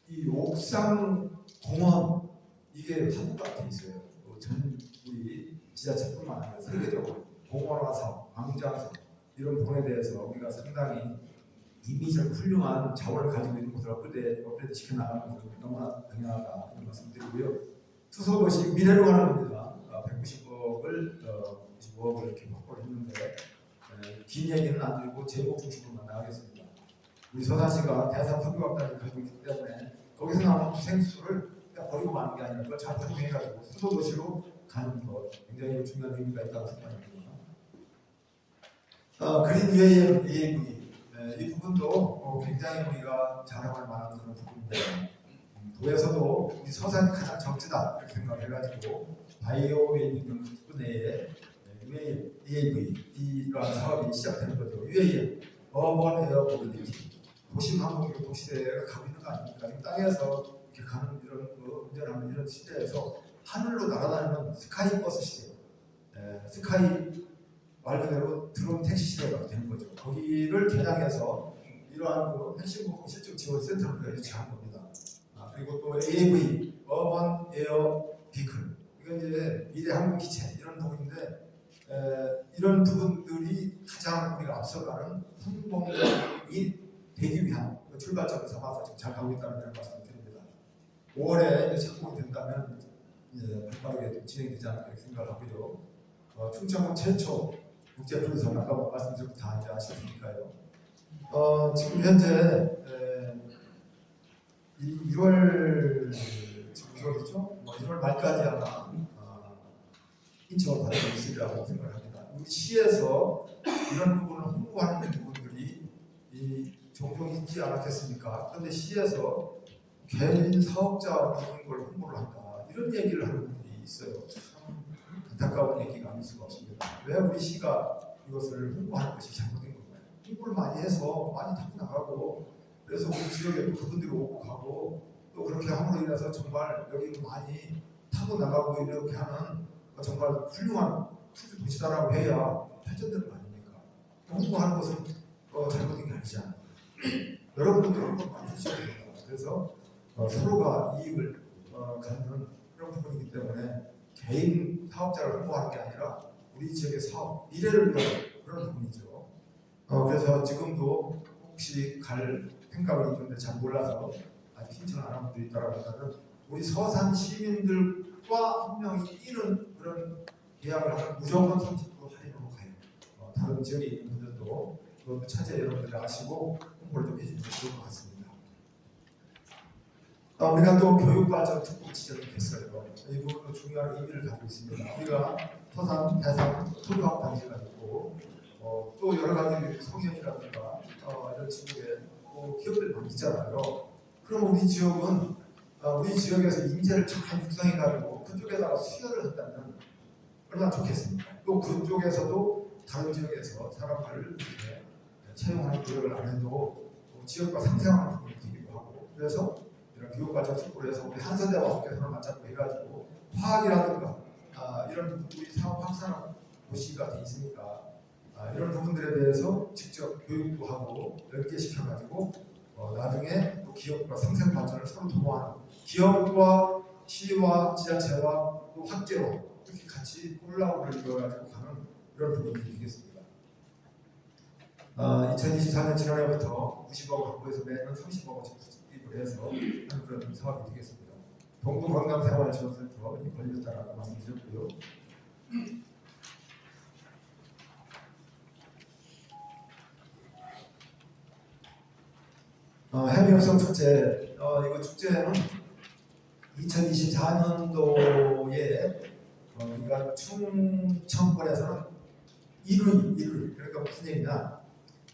이 옥상 공원 이게 한국가 돼 있어요. 전 우리 지자체뿐만 아니라 세계적으로 공원화 사업, 광장 사업 이런 부분에 대해서 우리가 상당히 이미지를 훌륭한 자원을 가지고 있는 곳을 업그레이드 시켜 나가는 것은 너무나 당연하다 이런 말씀드리고요. 수소도시 미래로 가는 겁니다. 190억을 95억을 이렇게 확보를 했는데 긴 얘기는 안 드리고 제목 중심으로만 나가겠습니다. 우리 서산시가 대산 석유학단을 가지고 있기 때문에 거기서 나오는 생수를 그냥 버리고 마는 게 아니라 그걸 잘 활용해가지고 수소도시로 가는 것 굉장히 중요한 의미가 있다고 생각합니다. 그린 UAV 이 부분도 굉장히 우리가 자랑할 만한 그런 부분인데 도에서도 우리 서산이 가장 적지다 이렇게 생각해가지고 바이오 웨이빙 내에 UAV 이러한 사업이 시작되는 거죠. UAV 어번 에어 모빌리티 도심 항공기 도시대가 가고 있는 거 아닙니까? 지금 땅에서 이렇게 가는 이런 운전하는 이런 시대에서 하늘로 날아다니는 스카이 버스 시대, 스카이 말 그대로 드론 택시 시대가 되는 거죠. 거기를 개량해서 이러한 현실공공 실적 지원 센터를 유치한 겁니다. 그리고 또 AAV, 어번 에어 비클, 이건 이제 미래 항공 기체 이런 부분인데 이런 부분들이 가장 우리가 앞서가는 성공이 되기 위한 출발점을 삼아서 지금 잘 가고 있다는 이런 말씀을 드립니다. 5월에 이제 착공이 된다면 이제 빠르게 진행되지 않을까 생각을 하고요. 충청권 최초 국제 프로젝트 아까 말씀드린 다 이제 아시니까요. 지금 현재 1월 지금 1월이죠? 1월 말까지 아마 신청을 받을 수 있으리라고 생각을 합니다. 우리 시에서 이런 부분을 홍보하는 부분들이 종종 있지 않았겠습니까? 그런데 시에서 개인 사업자 이런 걸 홍보를 한다 이런 얘기를 하는 분들이 있어요. 참 안타까운 얘기가 아닐 수가 없습니다. 왜 우리 시가 이것을 홍보하는 것이 잘못된 건가요? 홍보를 많이 해서 많이 타고 나가고 그래서 우리 지역에 또 그분들이 오고 가고 또 그렇게 함으로 인해서 정말 여기를 많이 타고 나가고 이렇게 하는 정말 훌륭한 도시다라고 해야 발전되는 거 아닙니까? 홍보하는 것은 잘못된 게 아니잖아요. 여러분들도 한번 많이 해주셔야 됩니다. 그래서 서로가 이익을 갖는 그런 부분이기 때문에 개인 사업자를 홍보하는 게 아니라 우리 지역의 사업, 미래를 위한 그런 부분이죠. 그래서 지금도 혹시 갈 생각이 있는데 잘 몰라서 아직 신청 안 한 분도 있다고 한다면 우리 서산 시민들과 한 명이 뛰는 그런 계약을 하면 무조건 30% 할인으로 가요. 다른 지역에 있는 분들도 그것도 차제 여러분들이 아시고 홍보를 좀 해주시면 좋을 것 같습니다. 우리가 또 교육발전 특구 지정이 됐어요. 이 부분도 중요한 의미를 갖고 있습니다. 우리가 서산, 대산, 초등학 단지가 있고 또 여러 가지 성현이라든가 이런 지역에 기업들이 많이 있잖아요. 그럼 우리 지역은 우리 지역에서 인재를 잘 육성해가지고 그쪽에다가 수혈을 한다면 얼마나 좋겠습니까? 또 그쪽에서도 다른 지역에서 사람들을 이렇게 채용하는 노력을 안 해도 지역과 상생하는 부분이 되기도 하고 그래서 이런 교육발전 특구를 해서 우리 한서대와 함께 손을 맞잡고 해가지고 화학이라든가 이런 우리 사업 확산하는 도시가 돼 있으니까 이런 부분들에 대해서 직접 교육도 하고 연계시켜가지고 나중에 또 기업과 상생 발전을 서로 도모하는 기업과 시와 지자체와 또 학계와 이렇게 같이 콜라보를 이루어가지고 가는 이런 부분이 되겠습니다. 2024년 지난해부터 90억 확보해서 매년 30억 원씩 투입을 해서 하는 그런 사업이 되겠습니다. 동부건강생활지원센터 걸렸다라고 말씀드렸고요. 해미역성 축제 이거 축제는 2024년도에 우리가 충청권에서는 1위 그러니까 무슨 얘기냐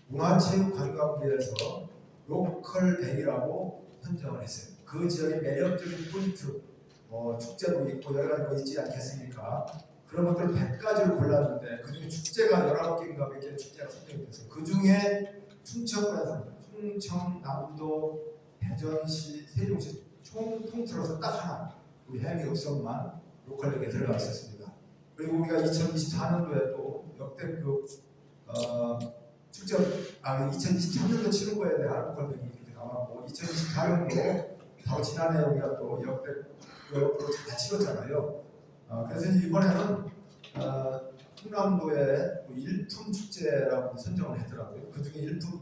문화체육관광부에서 로컬 100이라고 선정을 했어요. 그 지역의 매력적인 포인트 축제도 있고 여러 가지 뭐 있지 않겠습니까? 그런 것들 100가지를 골랐는데 그중에 축제가 19개인가 몇 개 축제가 선정이 됐어요. 그중에 충청권에서는 충청남도, 대전시, 세종시 총 통틀어서 딱 하나 우리 해미읍성만 로컬에게 들어가 있었습니다. 그리고 우리가 2024년도에 또 역대급 축제 2023년도 치른 거에 대한 로컬백이 이렇게 나왔고 2024년도 바로 지난해 우리가 또 역대급으로 잘 치렀잖아요. 그래서 이번에는 충남도의 일품 축제라고 선정을 했더라고요. 그 중에 일품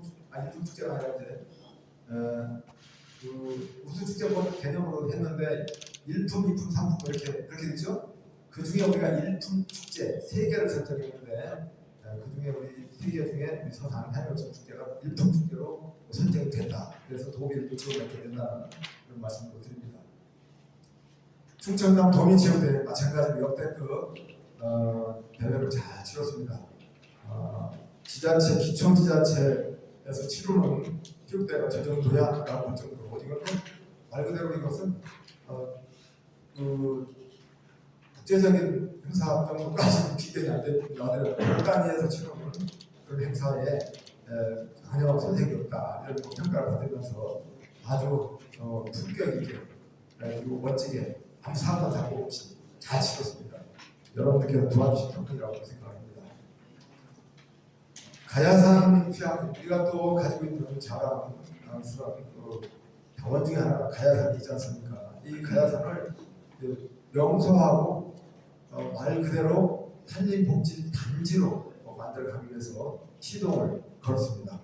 축제가 아니라 이제 그 우수 축제 개념으로 했는데 1품, 2품, 3품 그렇게 되죠. 그 중에 우리가 1품 축제 3개를 선정했는데 그 중에 우리 3개 중에 우리 서산 해미역성 축제가 1품 축제로 선정이 됐다. 그래서 도비를 지원받게 된다는 그런 말씀을 드립니다. 충청남 도민체육대회 마찬가지로 역대급 대회를 잘 치렀습니다. 지자체, 기초지자체에서 치르는 체육대회가 저 정도야라고 할 정도로 이거는 말 그대로 이것은 그 국제적인 행사 정도까지는 기대이 안 되는 별 단위에서 치르는 그런 행사에 전혀 선택이 없다 이런 평가를 받으면서 아주 품격 있게 그리고 멋지게 아무 사고나 사고 없이 잘 치렀습니다. 여러분들께서 도와주신 덕분이라고 생각합니다. 가야산 휴양 우리가 또 가지고 있는 자랑스러운 자원 중에 하나가 가야산이지 않습니까? 이 가야산을 명소하고 말 그대로 산림복지 단지로 만들어가기 위해서 시동을 걸었습니다.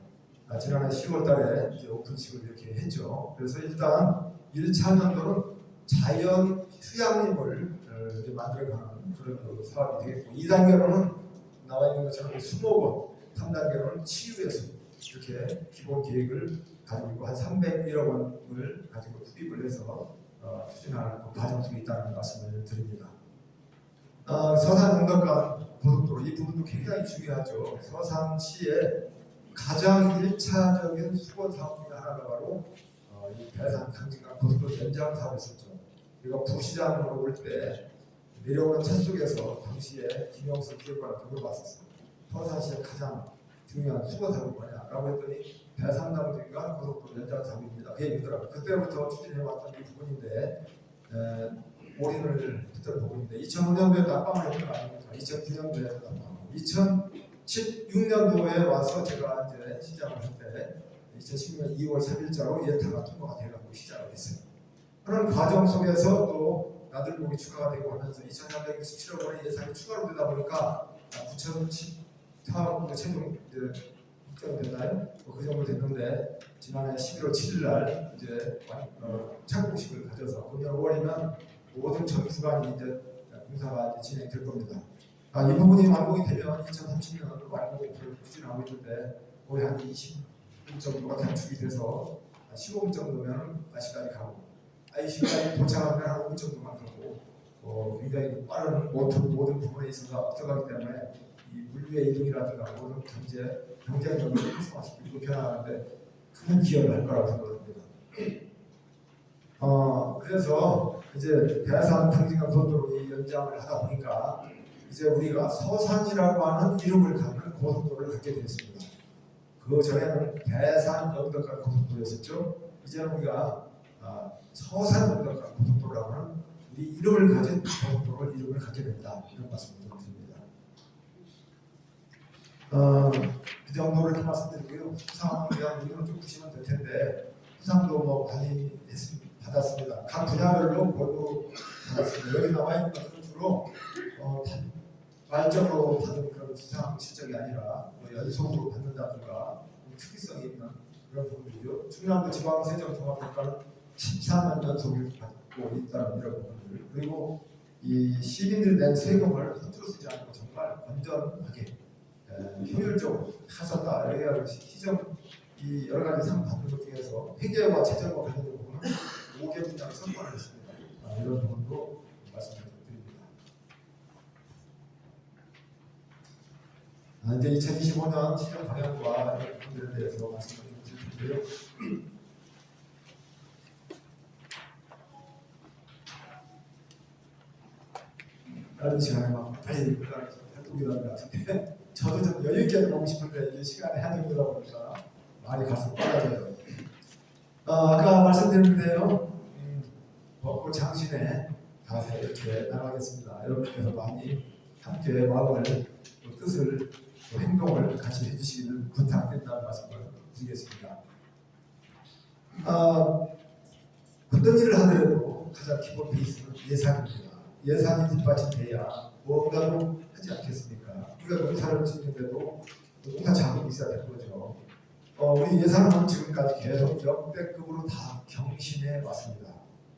지난해 10월달에 이제 오픈식을 이렇게 했죠. 그래서 일단 1차 년도는 자연 휴양림을 만들어가는 그런 사업이 되겠고 2단계로는 나와 있는 것처럼 수목원 3단계로는 치유예술 이렇게 기본 계획을 가지고 있고 한 301억 원을 가지고 투입을 해서 추진하는 과정 중에 있다는 말씀을 드립니다. 서산 용덕간 고속도로 이 부분도 굉장히 중요하죠. 서산시의 가장 1차적인 수건 사업 중에 하나가 바로 이 대산 강진강 고속도로 연장 사업이었죠. 우리가 부시장으로 올 때 내려오는 차 속에서 당시에 김영수 기획관한테 물어봤었어요. 서산시의 가장 중요한 수거 작업이 뭐냐라고 했더니 대산당중과 고속도로 연장 작업입니다. 그 얘기더라고요. 그때부터 추진해왔던 이 부분인데 올인을 했던 부분인데 2005년도에 낙방을 했던 거 아닙니까? 2009년도에 낙방, 2016년도에 와서 제가 이제 시작을 할 때 2016년 2월 3일자로 예타가 통과가 되고 시작을 했어요. 그런 과정 속에서 또 나들목이 추가가 되고 하면서 2,367억 원의 예산이 추가로 되다 보니까 9,014억 최종 이제 확정됐나요? 그 정도 됐는데 지난해 11월 7일 날 이제 착공식을 가져서 금년 5월이면 모든 전 구간이 이제 공사가 이제 진행될 겁니다. 이 부분이 완공이 되면 2030년 완공을 추진하고 있는데 거의 한 20분 정도가 단축이 돼서 15분 정도면 아시까지 가고 IC까지 도착하면 한 5분 정도만 가고 굉장히 빠른 모든 부분에 있어서 앞서가기 때문에 이 물류의 이동이라든가 모든 경쟁력을 활성화시키고 변화하는데 큰 기여를 할 거라고 생각합니다. 그래서 이제 대산 당진강 고속도로 이 연장을 하다 보니까 이제 우리가 서산이라고 하는 이름을 갖는 고속도로를 갖게 되었습니다. 그 전에는 대산 영덕간 고속도로였었죠. 이제는 우리가 서산 영덕간 고속도로라고 하는 우리 이름을 가진 고속도로를 이름을 갖게 된다. 이런 말씀을 드립니다. 그 정도를 좀 말씀드리고요. 수상에 대한 의견을 좀 주시면 될 텐데 수상도 뭐 많이 받았습니다. 각 분야별로 골고루 받았습니다. 여기 나와 있는 것들은 주로 말적으로 받은 그런 수상 실적이 아니라 뭐 연속으로 받는다든가 특이성이 있는 그런 부분이죠. 충남도 지방세정종합평가는 13년 연속을 받고 있다는 이런 부분들, 그리고 이 시민들 낸 세금을 허투루 쓰지 않고 정말 건전하게 효율적으로 다 썼다. 여기가 시정 이 여러 가지 상 받는 것 중에서 회계와 재정과 관련된 부분은 5개 분야를 선포를 했습니다. 이런 부분도 말씀을 드립니다. 이제 2025년 시정 방향과 이런 부분들에 대해서 말씀을 드릴 텐데요. 다른 시간에 막 빨리 활동이라는 것 같은데 저도 좀 여유 있게 보고 싶은데 이게 시간에 한정되다 보니까 많이 가슴 빨라져요. 아까 말씀드렸는데요. 벚꽃 장신에 가서 이렇게 나가겠습니다. 여러분께서 많이 함께 마음을 또 뜻을 또 행동을 같이 해주시기를 부탁드린다는 말씀을 드리겠습니다. 어떤 일을 하더라도 가장 기본 베이스는 예산입니다. 예산이 뒷받침돼야 무언가를 하지 않겠습니까? 우리가 농사를 짓는데도 농사 자금이 있어야 되는 거죠. 우리 예산은 지금까지 계속 역대급으로 다 경신해 왔습니다.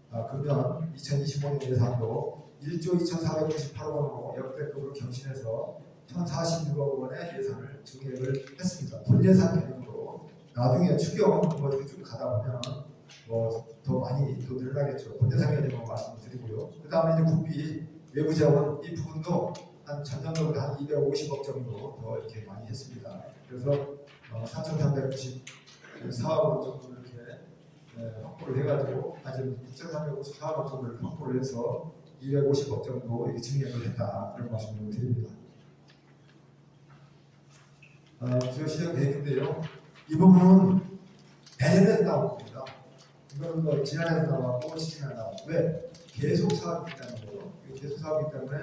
그러면 2025년 예산도 1조 2,498억 원으로 역대급으로 경신해서 1,046억 원의 예산을 증액을 했습니다. 본 예산 개념으로 나중에 추경 뭐 쭉 가다 보면 뭐 더 많이 또 늘어나겠죠. 본 예산 개념으로 말씀을 드리고요. 그 다음에 이제 국비 외부 자원 이 부분도 한 전년도보다 한 250억 정도 더 이렇게 많이 했습니다. 그래서 4,394억 원 정도 이렇게 확보를 해가지고 아직 6,354억 원 정도를 확보를 해서 250억 정도 이렇게 증액을 했다 이런 말씀을 드립니다. 주요 시정 계획인데요. 이 부분은 내년에 나올 겁니다. 이거는 뭐 지난해도 나왔고 시즌에 나왔고 왜? 계속 사업이기 때문에요. 계속 사업이기 때문에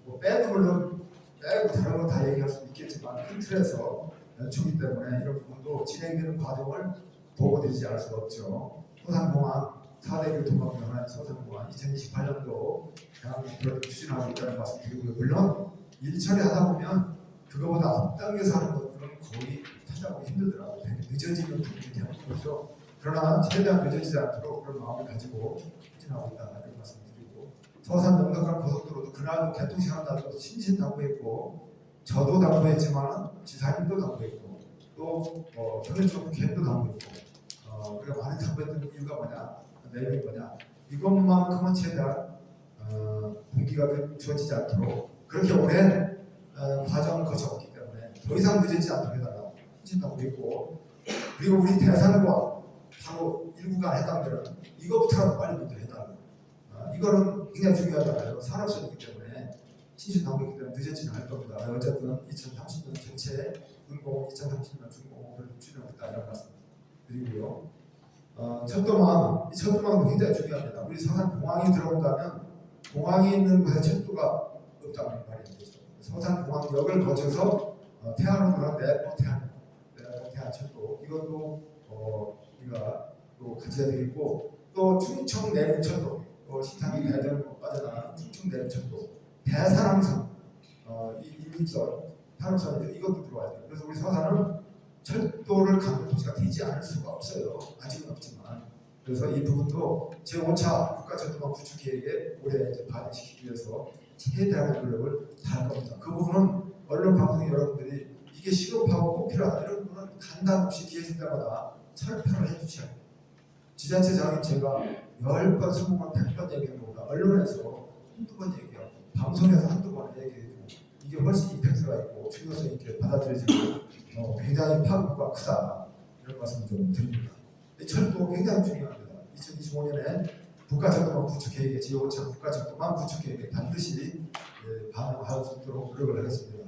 뭐 빼도 물론 빼고 다른 건 다 얘기할 수 있겠지만 큰 틀에서 연초기 때문에 이런 부분도 진행되는 과정을 보고드리지 않을 수가 없죠. 소산공항 4대 교통망 변환 소산공항 2028년도 대한민국을 추진하고 있다는 말씀 드리고요. 물론 일처리 하다 보면 그거보다 앞당겨서 하는 것들은 거의 찾아보기 힘들더라고요. 되게 늦어지는 부분이 되는 거죠. 그러나 최대한 늦어지지 않도록 그런 마음을 가지고 추진하고 있다 이런 말씀 드리고 서산 영덕간 고속도로도 그날 개통시간 날도 신신당부했고 저도 당부했지만 지사님도 당부했고 또 현대쪽 개도 당부했고 우리가 많이 당부했던 이유가 뭐냐 내용이 뭐냐 이것만큼은 최대한 공기가 주어지지 않도록 그렇게 오랜 과정을 거쳐왔기 때문에 더 이상 늦어지지 않도록 해달라 신신당부했고 그리고 우리 대산과 바로 일구간 해당되는 이것부터라도 빨리 먼저 해달라. 이거는 굉장히 중요하잖아요. 산업시설이기 때문에 신신 나오기 때문에 늦어지는 할 겁니다. 어쨌든 2030년 전체 운공 2030년 준공을 추진하겠다 이런 말씀 드리고요. 철도망, 이 철도망도 굉장히 중요합니다. 우리 서산 공항이 들어온다면 공항이 있는 곳에 철도가 없다는 말이 되죠. 서산 공항역을 거쳐서 태안으로 태안 철도 이것도 우리가 또 가져야 되겠고 또 충청 내륙철도 신상이 대전 빠져나가는 충청 내륙철도 대산항선 이 일선 산업선이죠. 이것도 들어와야 돼요. 그래서 우리 서산은 철도를 갖는 도시가 되지 않을 수가 없어요. 아직은 없지만. 그래서 이 부분도 제5차 국가철도망 구축 계획에 올해 이제 반영시키기 위해서 최대한의 노력을 다할 겁니다. 그 부분은 언론 방송 여러분들이 이게 시급하고 꼭 필요하다 이런 부분은 간단 없이 기회 있을 때마다 설명을 해주셔야 돼요. 지자체장인 제가 10번, 20번, 100번 얘기한 것보다 언론에서 한두 번 얘기하고 방송에서 한두 번 얘기해도 이게 훨씬 임팩트가 있고 중요성 있게 받아들여지고 굉장히 파급가 크다 이런 말씀 좀 드립니다. 이 철도 굉장히 중요합니다. 2025년에 국가철도망 구축 계획에 제5차 국가철도망 구축 계획에 반드시 반영할 수 있도록 노력을 하겠습니다.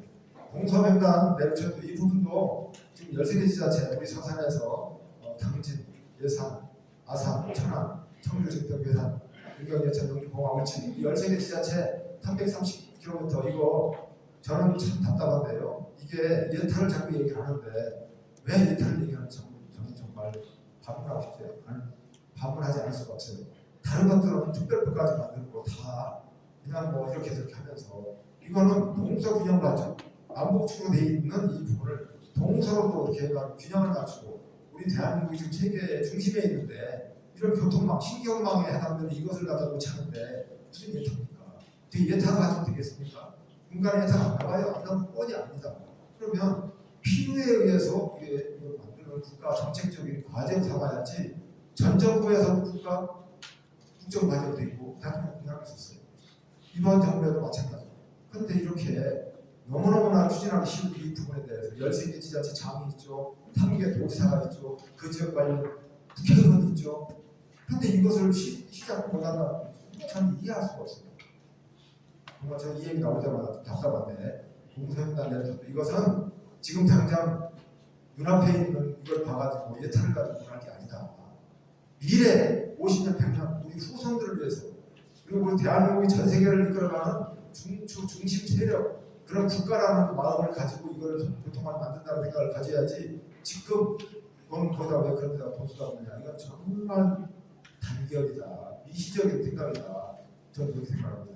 동서횡단 내륙철도 이 부분도 지금 13개 지자체 우리 서산에서 당진, 예산, 아산, 천안, 청주, 증평, 괴산, 윤경, 예천, 영주, 공항, 울진 이 13개 지자체 330km 이거 저는 참 답답한데요. 이게 예타를 자꾸 얘기를 하는데 왜 예타를 얘기하는지 저는 정말 반문하고 싶어요. 반문하지 않을 수가 없어요. 다른 것들은 특별법까지 만들고 다 그냥 뭐 이렇게 저렇게 하면서 이거는 동서 균형 발전 남북축으로 돼 있는 이 부분을 동서로 또 이렇게 균형을 맞추고 우리 대한민국이 지금 세계 중심에 있는데 이런 교통망, 신경망에 해당되는 이것을 갖다 놓지 않는데 무슨 예타입니까? 어떻게 예타가 가지고 되겠습니까? 공간에 예타가 안 나와요? 안 나오면 뻔히 압니다. 그러면 필요에 의해서 이걸 만드는 국가 정책적인 과제로 삼아야지 전 정부에서는 국정 과제도 있고 대통령 공약이 있었어요. 이번 정부에도 마찬가지입니다. 그런데 이렇게 너무너무나 추진하기 쉬운 이 부분에 대해서 13개 지자체 장이 있죠. 3개 도지사가 있죠. 그 지역 관련 국회의원이 있죠. 그런데 이것을 시작 못한다 참 이해할 수가 없어요. 정말 제가 이 얘기 나올 때마다 답답한데 공소행단 내에서도 이것은 지금 당장 눈앞에 있는 이걸 봐가지고 예타를 가지고 할 게 아니다. 미래 50년, 100년 우리 후손들을 위해서 그리고 우리 대한민국이 전 세계를 이끌어가는 중심 세력 그런 국가라는 마음을 가지고 이걸 교통을 만든다는 생각을 가져야지 지금 넌 거기다 왜 그런 데다 돈 쓰다 보냐 이건 정말 단결이다 미시적인 생각이다 저는 그렇게 생각합니다.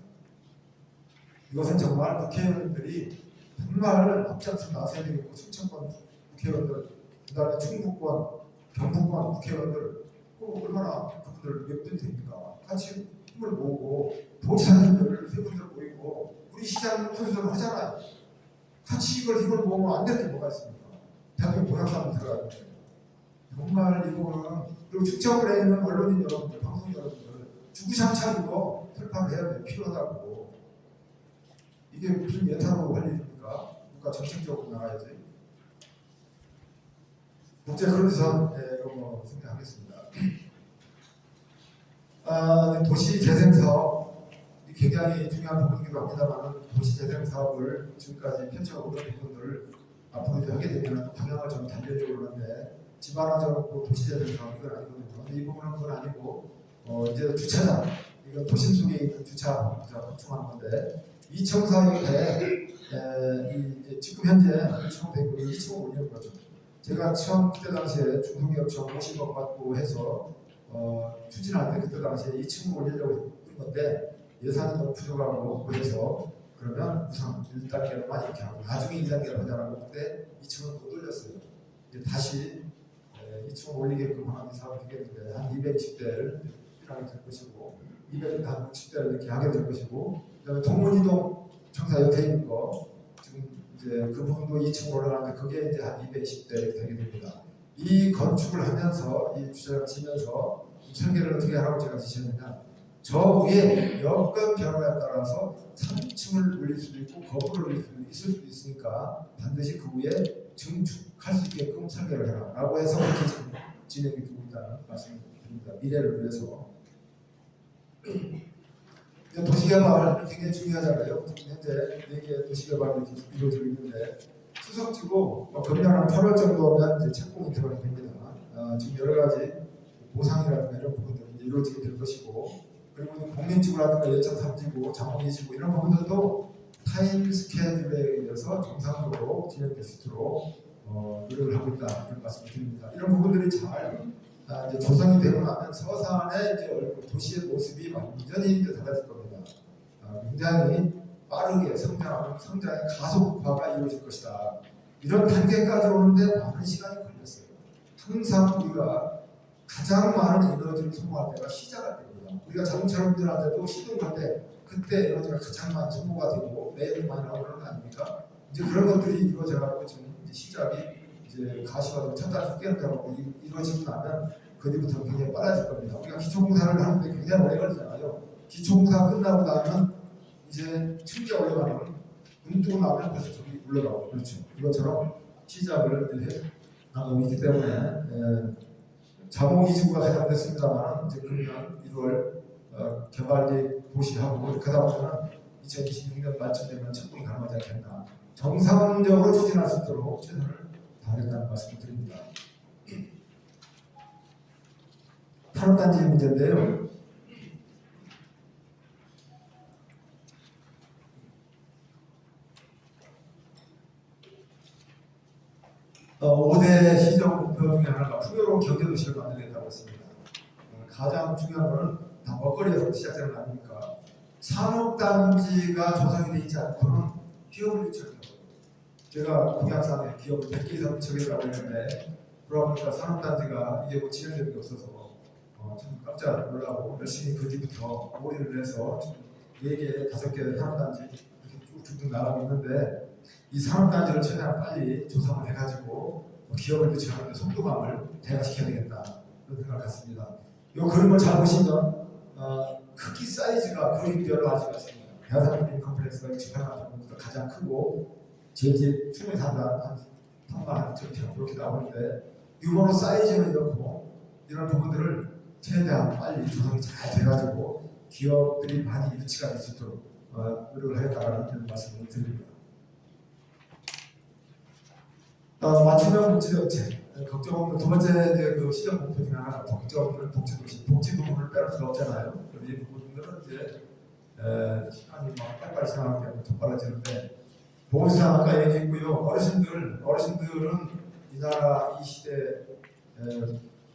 이것은 정말 국회의원들이 정말 앞장서 나서야 되겠고 충청권 국회의원들 그다음에 충북권 경북권 국회의원들 얼마나 그분들 몇 분 됩니까? 같이 힘을 모으고 도지사님들 세 분들 모이고 우리 시장 선수들 하잖아요. 같이 이걸 힘을 모으면 안 될 게 뭐가 있습니까? 대한민국 공약사항 들어가야 돼. 정말 이거는 그리고 축적을 해 있는 언론인 여러분들, 방송 여러분들 주구장창 이거 설파를 해야 돼. 필요하다고. 이게 무슨 예타로 할 일입니까? 국가 정책적으로 나가야지. 국제 그런선 이거 뭐 생각하겠습니다. 도시 재생 사업 굉장히 중요한 부분이기도 합니다만 도시 재생 사업을 지금까지 펼쳐오던 부분들을 앞으로 이제 하게 되면 방향을 좀 달리려고 하는데 집안화적으로 도시 재생 사업 이건 아니거든요. 근데 이 부분은 그건 아니고 이제 주차장 이거 도심 속에 있는 주차 보충하는 건데 2층 사업에 지금 현재 2층 되고 2층 올리는 거죠. 제가 처음 그때 당시에 중소기업청 50억 받고 해서 추진할 때 그때 당시에 2층 올리려고 했던 건데 예산이 너무 부족하고 그래서 그러면 우선 1단계로만 이렇게 하고 나중에 2단계로 하자라고 그때 2층은 못 올렸어요. 이제 다시 2층 올리게끔 하는 사업을 하겠는데 한 220대를 필요하게 될 것이고 260대를 이렇게 하게 될 것이고 그다음에 동문이동 청사 옆에 있는 거 지금 이제 그 부분도 2층으로 올라가는데 그게 이제 한 220대 되게 됩니다. 이 건축을 하면서 이 주차장을 지면서 설계를 어떻게 하라고 제가 지시했느냐 저 위에 여건 변화에 따라서 3층을 올릴 수도 있고 거부를 올릴 수도 있을 수도 있으니까 반드시 그 위에 증축할 수 있게끔 설계를 해라 라고 해서 그렇게 지금 진행이 되고 있다는 말씀을 드립니다. 미래를 위해서 이제 도시개발 굉장히 중요하잖아요. 지금 현재 4개 도시개발이 이루어지고 있는데 추석지고 금년 한 8월 정도면 이제 착공이 들어가게 됩니다. 지금 여러 가지 보상이라든가 이런 부분들이 이제 이루어지게 될 것이고, 그리고 공민지구라든가 예천 3지구, 장원 2지구 이런 부분들도 타임 스케줄에 의해서 정상적으로 진행될 수 있도록 노력을 하고 있다 이런 말씀을 드립니다. 이런 부분들이 잘 이제 조성이 되고 나면 서산의 이제 도시의 모습이 완전히 이제 달라질 겁니다. 굉장히 빠르게 성장의 가속화가 이루어질 것이다. 이런 단계까지 오는데 많은 시간이 걸렸어요. 항상 우리가 가장 많은 에너지를 소모할 때가 시작할 때입니다. 우리가 자동차 운전할 때도 시동할 때 그때 에너지가 가장 많이 소모가 되고 매일 많이 나오는 거 아닙니까? 이제 그런 것들이 이루어져가지고 지금 이제 시작이 이제 가시화도 첫 달, 첫 개월하고 이루어지고 나면 그 뒤부터 굉장히 빨라질 겁니다. 우리가 기초공사를 하는데 굉장히 오래 걸리잖아요. 기초공사 끝나고 나면 이제 층계 올라가면 눈 뜨고 나면 벌써 저기 올라가고 그렇죠. 이것처럼 시작을 해 나가고 있기 때문에 자몽 2지구가 개장됐습니다만 이제 금년 1월 개발계획 고시하고 그러다 보면 2026년 말쯤 되면 착공이 가능하지 않겠나. 정상적으로 추진할 수 있도록 최선을 다하겠다는 말씀을 드립니다. 탄업단지 문제인데요. 어, 5대 시정 목표 중에 하나가 풍요로운 경제도시를 만들겠다고 했습니다. 가장 중요한 것은 다 먹거리에서 시작되는 거 아닙니까? 산업단지가 조성이 되지 않고는 기업을 유치하는 거예요. 제가 공약상에 기업을 100개 이상 유치하겠다고 했는데 그러다 보니까 산업단지가 이게 뭐 진행되는 게 없어서 참 깜짝 놀라고 열심히 그 뒤부터 몰입을 해서 4개, 5개 산업단지 이렇게 쭉쭉 나가고 있는데 이 산업단지를 최대한 빨리 조성을 해가지고 기업을 유치하는 데 속도감을 대가시켜야 되겠다 그런 생각을 갖습니다. 이 그림을 잘 보시면 크기 사이즈가 그림별로 아주 같습니다. 대하산림 컴플렉스가 68만 평부터 가장 크고 제집 충분히 산다 한 3만 2천 평 그렇게 나오는데 규모로 사이즈는 이렇고 이런 부분들을 최대한 빨리 조성이 잘 돼가지고 기업들이 많이 유치가 될 수 있도록 노력을 하겠다는 말씀을 드립니다. 맞춤형 복지정책 걱정 없는 두 번째 이제 그 시정 목표 중에 하나가 걱정 없는 복지도시 복지 부분을 빼놓을 수가 없잖아요. 이 부분들은 이제 시간이 막 빨리빨리 지나가기 때문에 더 빨라지는데 보호사 아까 얘기했고요. 어르신들은 이 나라 이 시대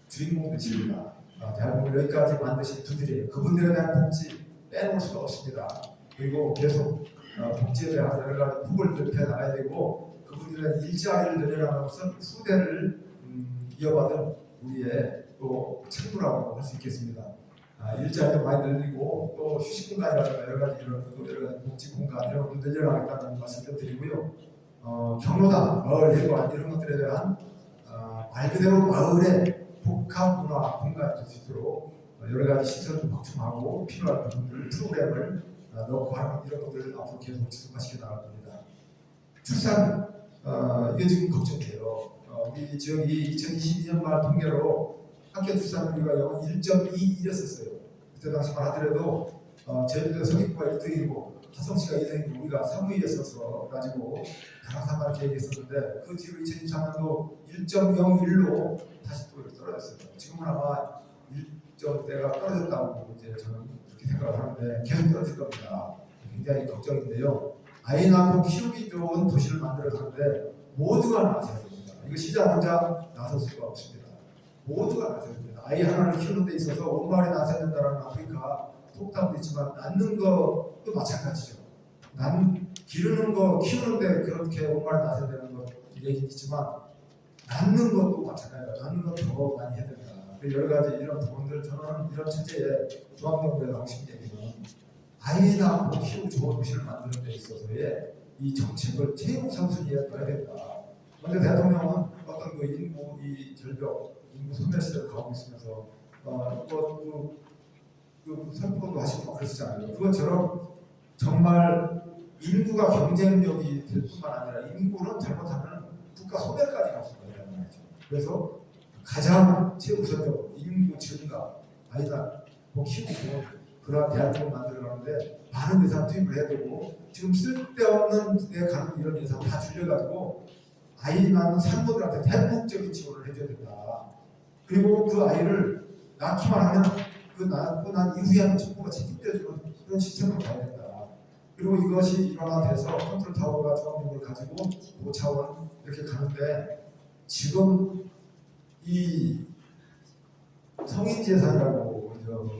주인공들입니다. 대한민국 여기까지 만드신 분들이에요. 그분들에 대한 복지 빼놓을 수가 없습니다. 그리고 계속 복지에 대한 여러 가지 폭을 넓혀 나가야 되고 그분들의 일자리를 늘려나가면서 후대를 이어받은 우리의 또 책무라고 할 수 있겠습니다. 일자리도 많이 늘리고 또 휴식 공간이라든가 여러 가지 복지 공간 이런 것도 늘려나가겠다는 말씀을 드리고요. 경로당, 마을 회관 이런 것들에 대한 말 그대로 마을의 복합 문화 공간이 될 수 있도록 여러 가지 시설도 확충하고 필요한 부분들 프로그램을 넣고 하는 이런 것들을 앞으로 계속 지속화시켜 나갈 겁니다. 출산 이게 지금 걱정돼요. 우리 지역이 2022년 말 통계로 학교 출산율이 영 1.21였었어요. 그때 당시만 하더라도 제주도 서귀포가 1등이고 화성시가 2등이고 우리가 3위였어서 가지고 다락상가를 계획했었는데 그 뒤로 2023년도 1.01로 다시 또 떨어졌어요. 지금은 아마 1점대가 떨어졌다고 이제 저는 그렇게 생각을 하는데 계속 떨어질 겁니다. 굉장히 걱정인데요. 아이 낳고 키우기 좋은 도시를 만들어서는데 모두가 나서야 됩니다. 이거 시장 혼자 나설 수가 없습니다. 모두가 나서야 됩니다. 아이 하나를 키우는 데 있어서 온 마을이 나서야 된다는 아프리카 속담도 있지만 낳는 것도 마찬가지죠. 기르는 거 키우는데 그렇게 온 마을이 나서야 되는 것 얘기는 있지만 낳는 것도 마찬가지다. 낳는 것 더 많이 해야 된다. 여러 가지 이런 부분들 저는 이런 체제에 중앙정부에 나오고 싶은 얘기는 아이 낳고 키우고 좋은 도시를 만드는 데 있어서의 이 정책을 최우선순위에 둬야 된다. 그런데 대통령은 어떤 그 인구 이 절벽, 인구 소멸 시대를 가고 있으면서 그 선포도 하시고 막 그러시잖아요. 그것처럼 정말 인구가 경쟁력이 될 뿐만 아니라 인구는 잘못하면 국가 소멸까지 갈 수가 있다는 말이죠. 그래서 가장 최우선적으로 인구 증가, 아이가 키우고 좋은 그런 대한민국 만들어가는데 많은 예산 투입을 해야 되고 지금 쓸데없는 데 가는 이런 예산 다 줄여가지고 아이 낳는 산모들한테 대폭적인 지원을 해줘야 된다. 그리고 그 아이를 낳기만 하면 그 낳고 난 이후에 정부가 책임져주는 그런 시스템으로 가야 된다. 그리고 이것이 일반화돼서 컨트롤 타워가 중앙정부를 가지고 5차원 이렇게 가는데 지금 이 성인재산이라고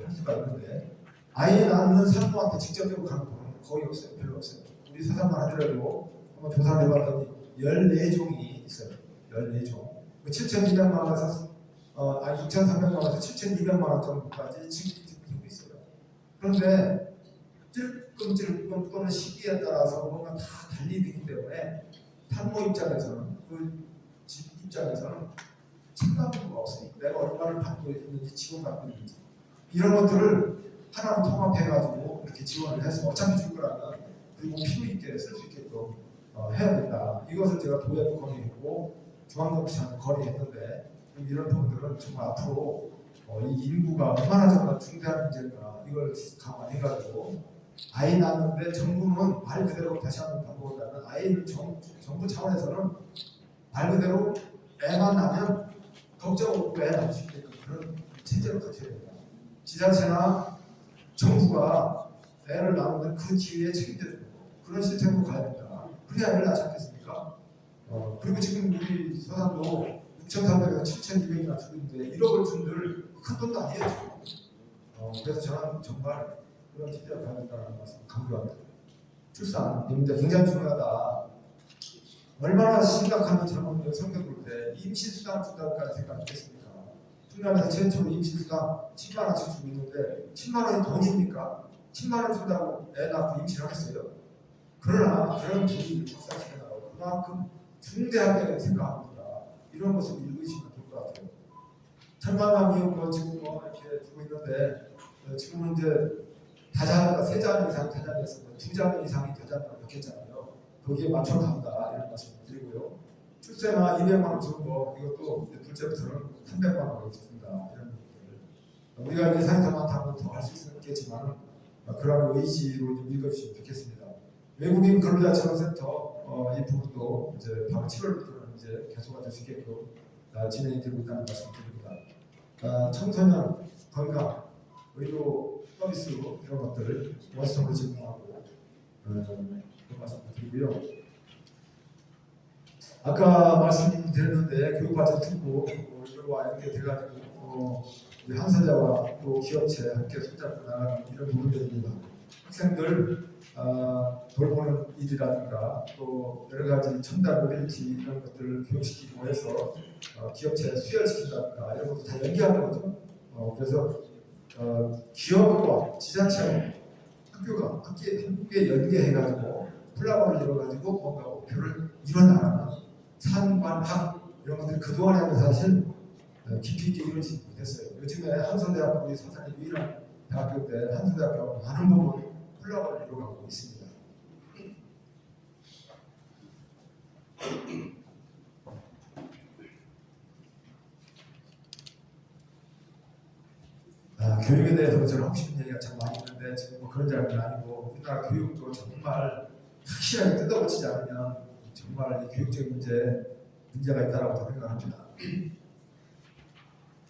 할 수가 있는데 아이 낳는 산모한테 직접적으로 가는 돈은 거의 없어요. 별로 없어요. 우리 사상만 하더라도 한번 조사를 해봤더니 14종이 있어요. 14종. 7,200만 원에서 6,300만 원에서 7,200만 원 정도까지 지급되고 있어요. 그런데 찔끔찔끔 또는 시기에 따라서 뭔가 다 달리 되기 때문에 산모 입장에서는 그 집 입장에서는 책임감이 없어요. 내가 얼마를 받고 있는지 지원받고 있는지 이런 것들을 하나로 통합해가지고 이렇게 지원을 해서 어차피 줄 거라면 그리고 필요 있게 쓸 수 있게끔 해야 된다. 이것을 제가 도에도 건의했고 중앙정치한테 건의했는데 이런 부분들은 정말 앞으로 이 인구가 얼마나 정말 중대한 문제인가 이걸 감안해가지고 아이 낳는데 정부는 말 그대로 다시 한번 바꿔본다면 아이를 정부 차원에서는 말 그대로 애만 낳으면 걱정 없고 애 낳을 수 있게끔 그런 체제로 갖춰야 된다. 지자체나 정부가 애를 낳으면 그 기회에 책임져주고 그런 시스템으로 가야 된다. 그래야 애를 낳지 않겠습니까? 그리고 지금 우리 서산도 6,300에서 7,200이나 주고 있는데 1억을 준들 큰 돈도 아니에요. 그래서 저는 정말 그런 시대를 가야 된다는 말씀 강조합니다. 출산, 이 문제 굉장히 중요하다. 얼마나 심각한 잘못을 생겨볼 때 임신수당 준다고까지 생각했겠습니까? 충남에서 최초로 임신수당 10만 원씩 주고 있는데 10만 원이 돈입니까? 10만 원 준다고 애 낳고 임신하겠어요? 그러나 그런 분위기를 확산시켜나가고 그만큼 중대하게 생각합니다. 이런 모습을 읽으시면 될 것 같아요. 천만만 미용도 지금 이렇게 두고 있는데 지금은 이제 다자녀가 3자녀 이상 다자녀에서 2자녀 이상이 다자녀를 넣겠잖아요. 거기에 맞춰 간다 이런 말씀을 드리고요. 출세나 200만 원 주는 거 이것도 둘째부터는 300만 원을 준다 이런 것들 우리가 예산이 더 많다면 더 할 수 있겠지만 그런 의지로 좀 읽어주시면 좋겠습니다. 외국인 근로자 지원센터 이 부분도 이제 바로 7월부터는 이제 개소가 될 수 있게끔 진행이 되고 있다는 말씀드립니다. 청소년 건강 의료 서비스 이런 것들을 원수적으로 제공하고 그런 말씀드리고요. 아까 말씀드렸는데 교육과정 특구 이거와 연계돼가지고 우리 한사자와 또 기업체 함께 손잡고 나가는 이런 부분들입니다. 학생들 돌보는 일이라든가 또 여러 가지 첨단 모빌리티 이런 것들을 교육시키고 해서 기업체 수혈시킨다든가 이런 것도 다 연계하는 거죠. 그래서 기업과 지자체와 학교가 함께 연계해가지고 콜라보를 이뤄가지고 뭔가 목표를 이뤄나가는 산관학 이런 것들이 그동안에는 사실 깊이 있게 이루어지지 못했어요. 요즘에 한서대학교 우리 서산이 유일한 대학교 때 한서대학교 많은 부분 콜라보를 이뤄가고 있습니다. 교육에 대해서 저는 하고 싶은 얘기가 참 많이 있는데 지금 뭐 그런 자리는 아니고 우리나라 교육도 정말 확실하게 뜯어고치지 않으면 정말 이 교육적인 문제가 있다고 생각합니다.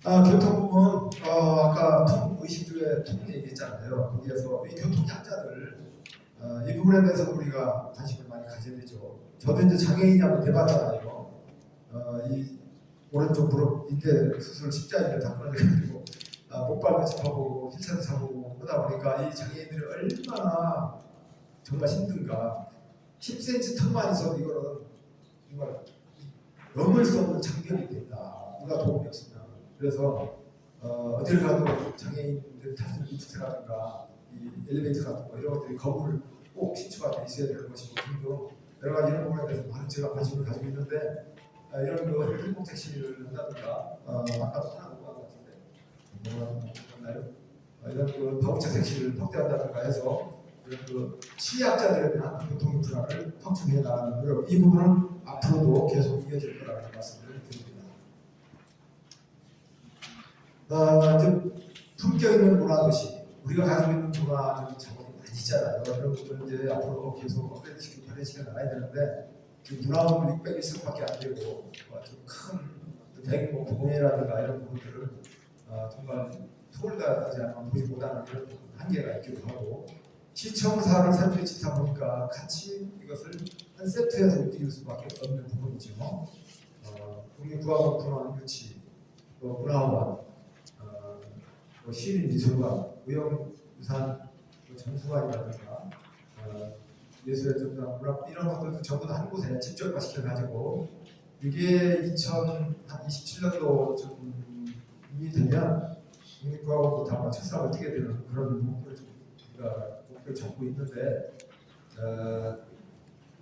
교통 부분 아까 의식주의 통 얘기했잖아요. 거기에서 이 교통약자들 이 부분에 대해서 우리가 관심을 많이 가져야 되죠. 저도 이제 장애인이 한번 돼봤잖아요. 이 오른쪽 무릎 인대 수술 십자인대 다 끊어져가지고 목발도 짚어보고 휠체어도 잡아보고 그러다 보니까 이 장애인들이 얼마나 정말 힘든가. 10cm 턱만 있어도 이거는 정말 넘을 수 없는 장벽이 된다. 누가 도움이 없으면. 그래서 어딜 가도 장애인들이 탈 수 있는 리프트라든가 이 엘리베이터 같은 거 이런 것들이 거부를 꼭 신축가 돼 있어야 되는 것이고 등등 여러 가지 이런 부분에 대해서 많은 제가 관심을 가지고 있는데 이런 그 행복 택시를 한다든가 아까도 하나 보고 한 것 같은데 뭐가 있나요? 이런 그 바우처 택시를 확대한다든가 해서 이런 그 취약자들에 대한 교통 인프라를 확충해 나가는 노력 이 부분은 앞으로도 계속 이어질 거라는 말씀을 드립니다. 품격 있는 문화도시 우리가 가지고 있는 문화적인 자본이 많이 있잖아요. 그런 부분을 이제 앞으로 계속 업그레이드시키고 발전시켜 나가야 되는데 그 문화는 600일수밖에 안 되고 좀큰 대규모 공연이라든가 이런 부분들을 정말 서울까지 하면 보지 못하는 이런 한계가 있기도 하고 시청사를 새롭게 짓다 보니까 같이 이것을 한 세트에서 움직일 수밖에 없는 부분이죠. 국립국악원뿐만 유치, 또 문화원, 또 시민미술관, 무형유산 전수관이라든가 예술의 전당 문화 이런 것들도 전부 다 한 곳에 집중화시켜 가지고 이게 2027년도쯤이 되면 국립국악원부터 아마 출사가 뛰게 되는 그런 목표를 잡고 있는데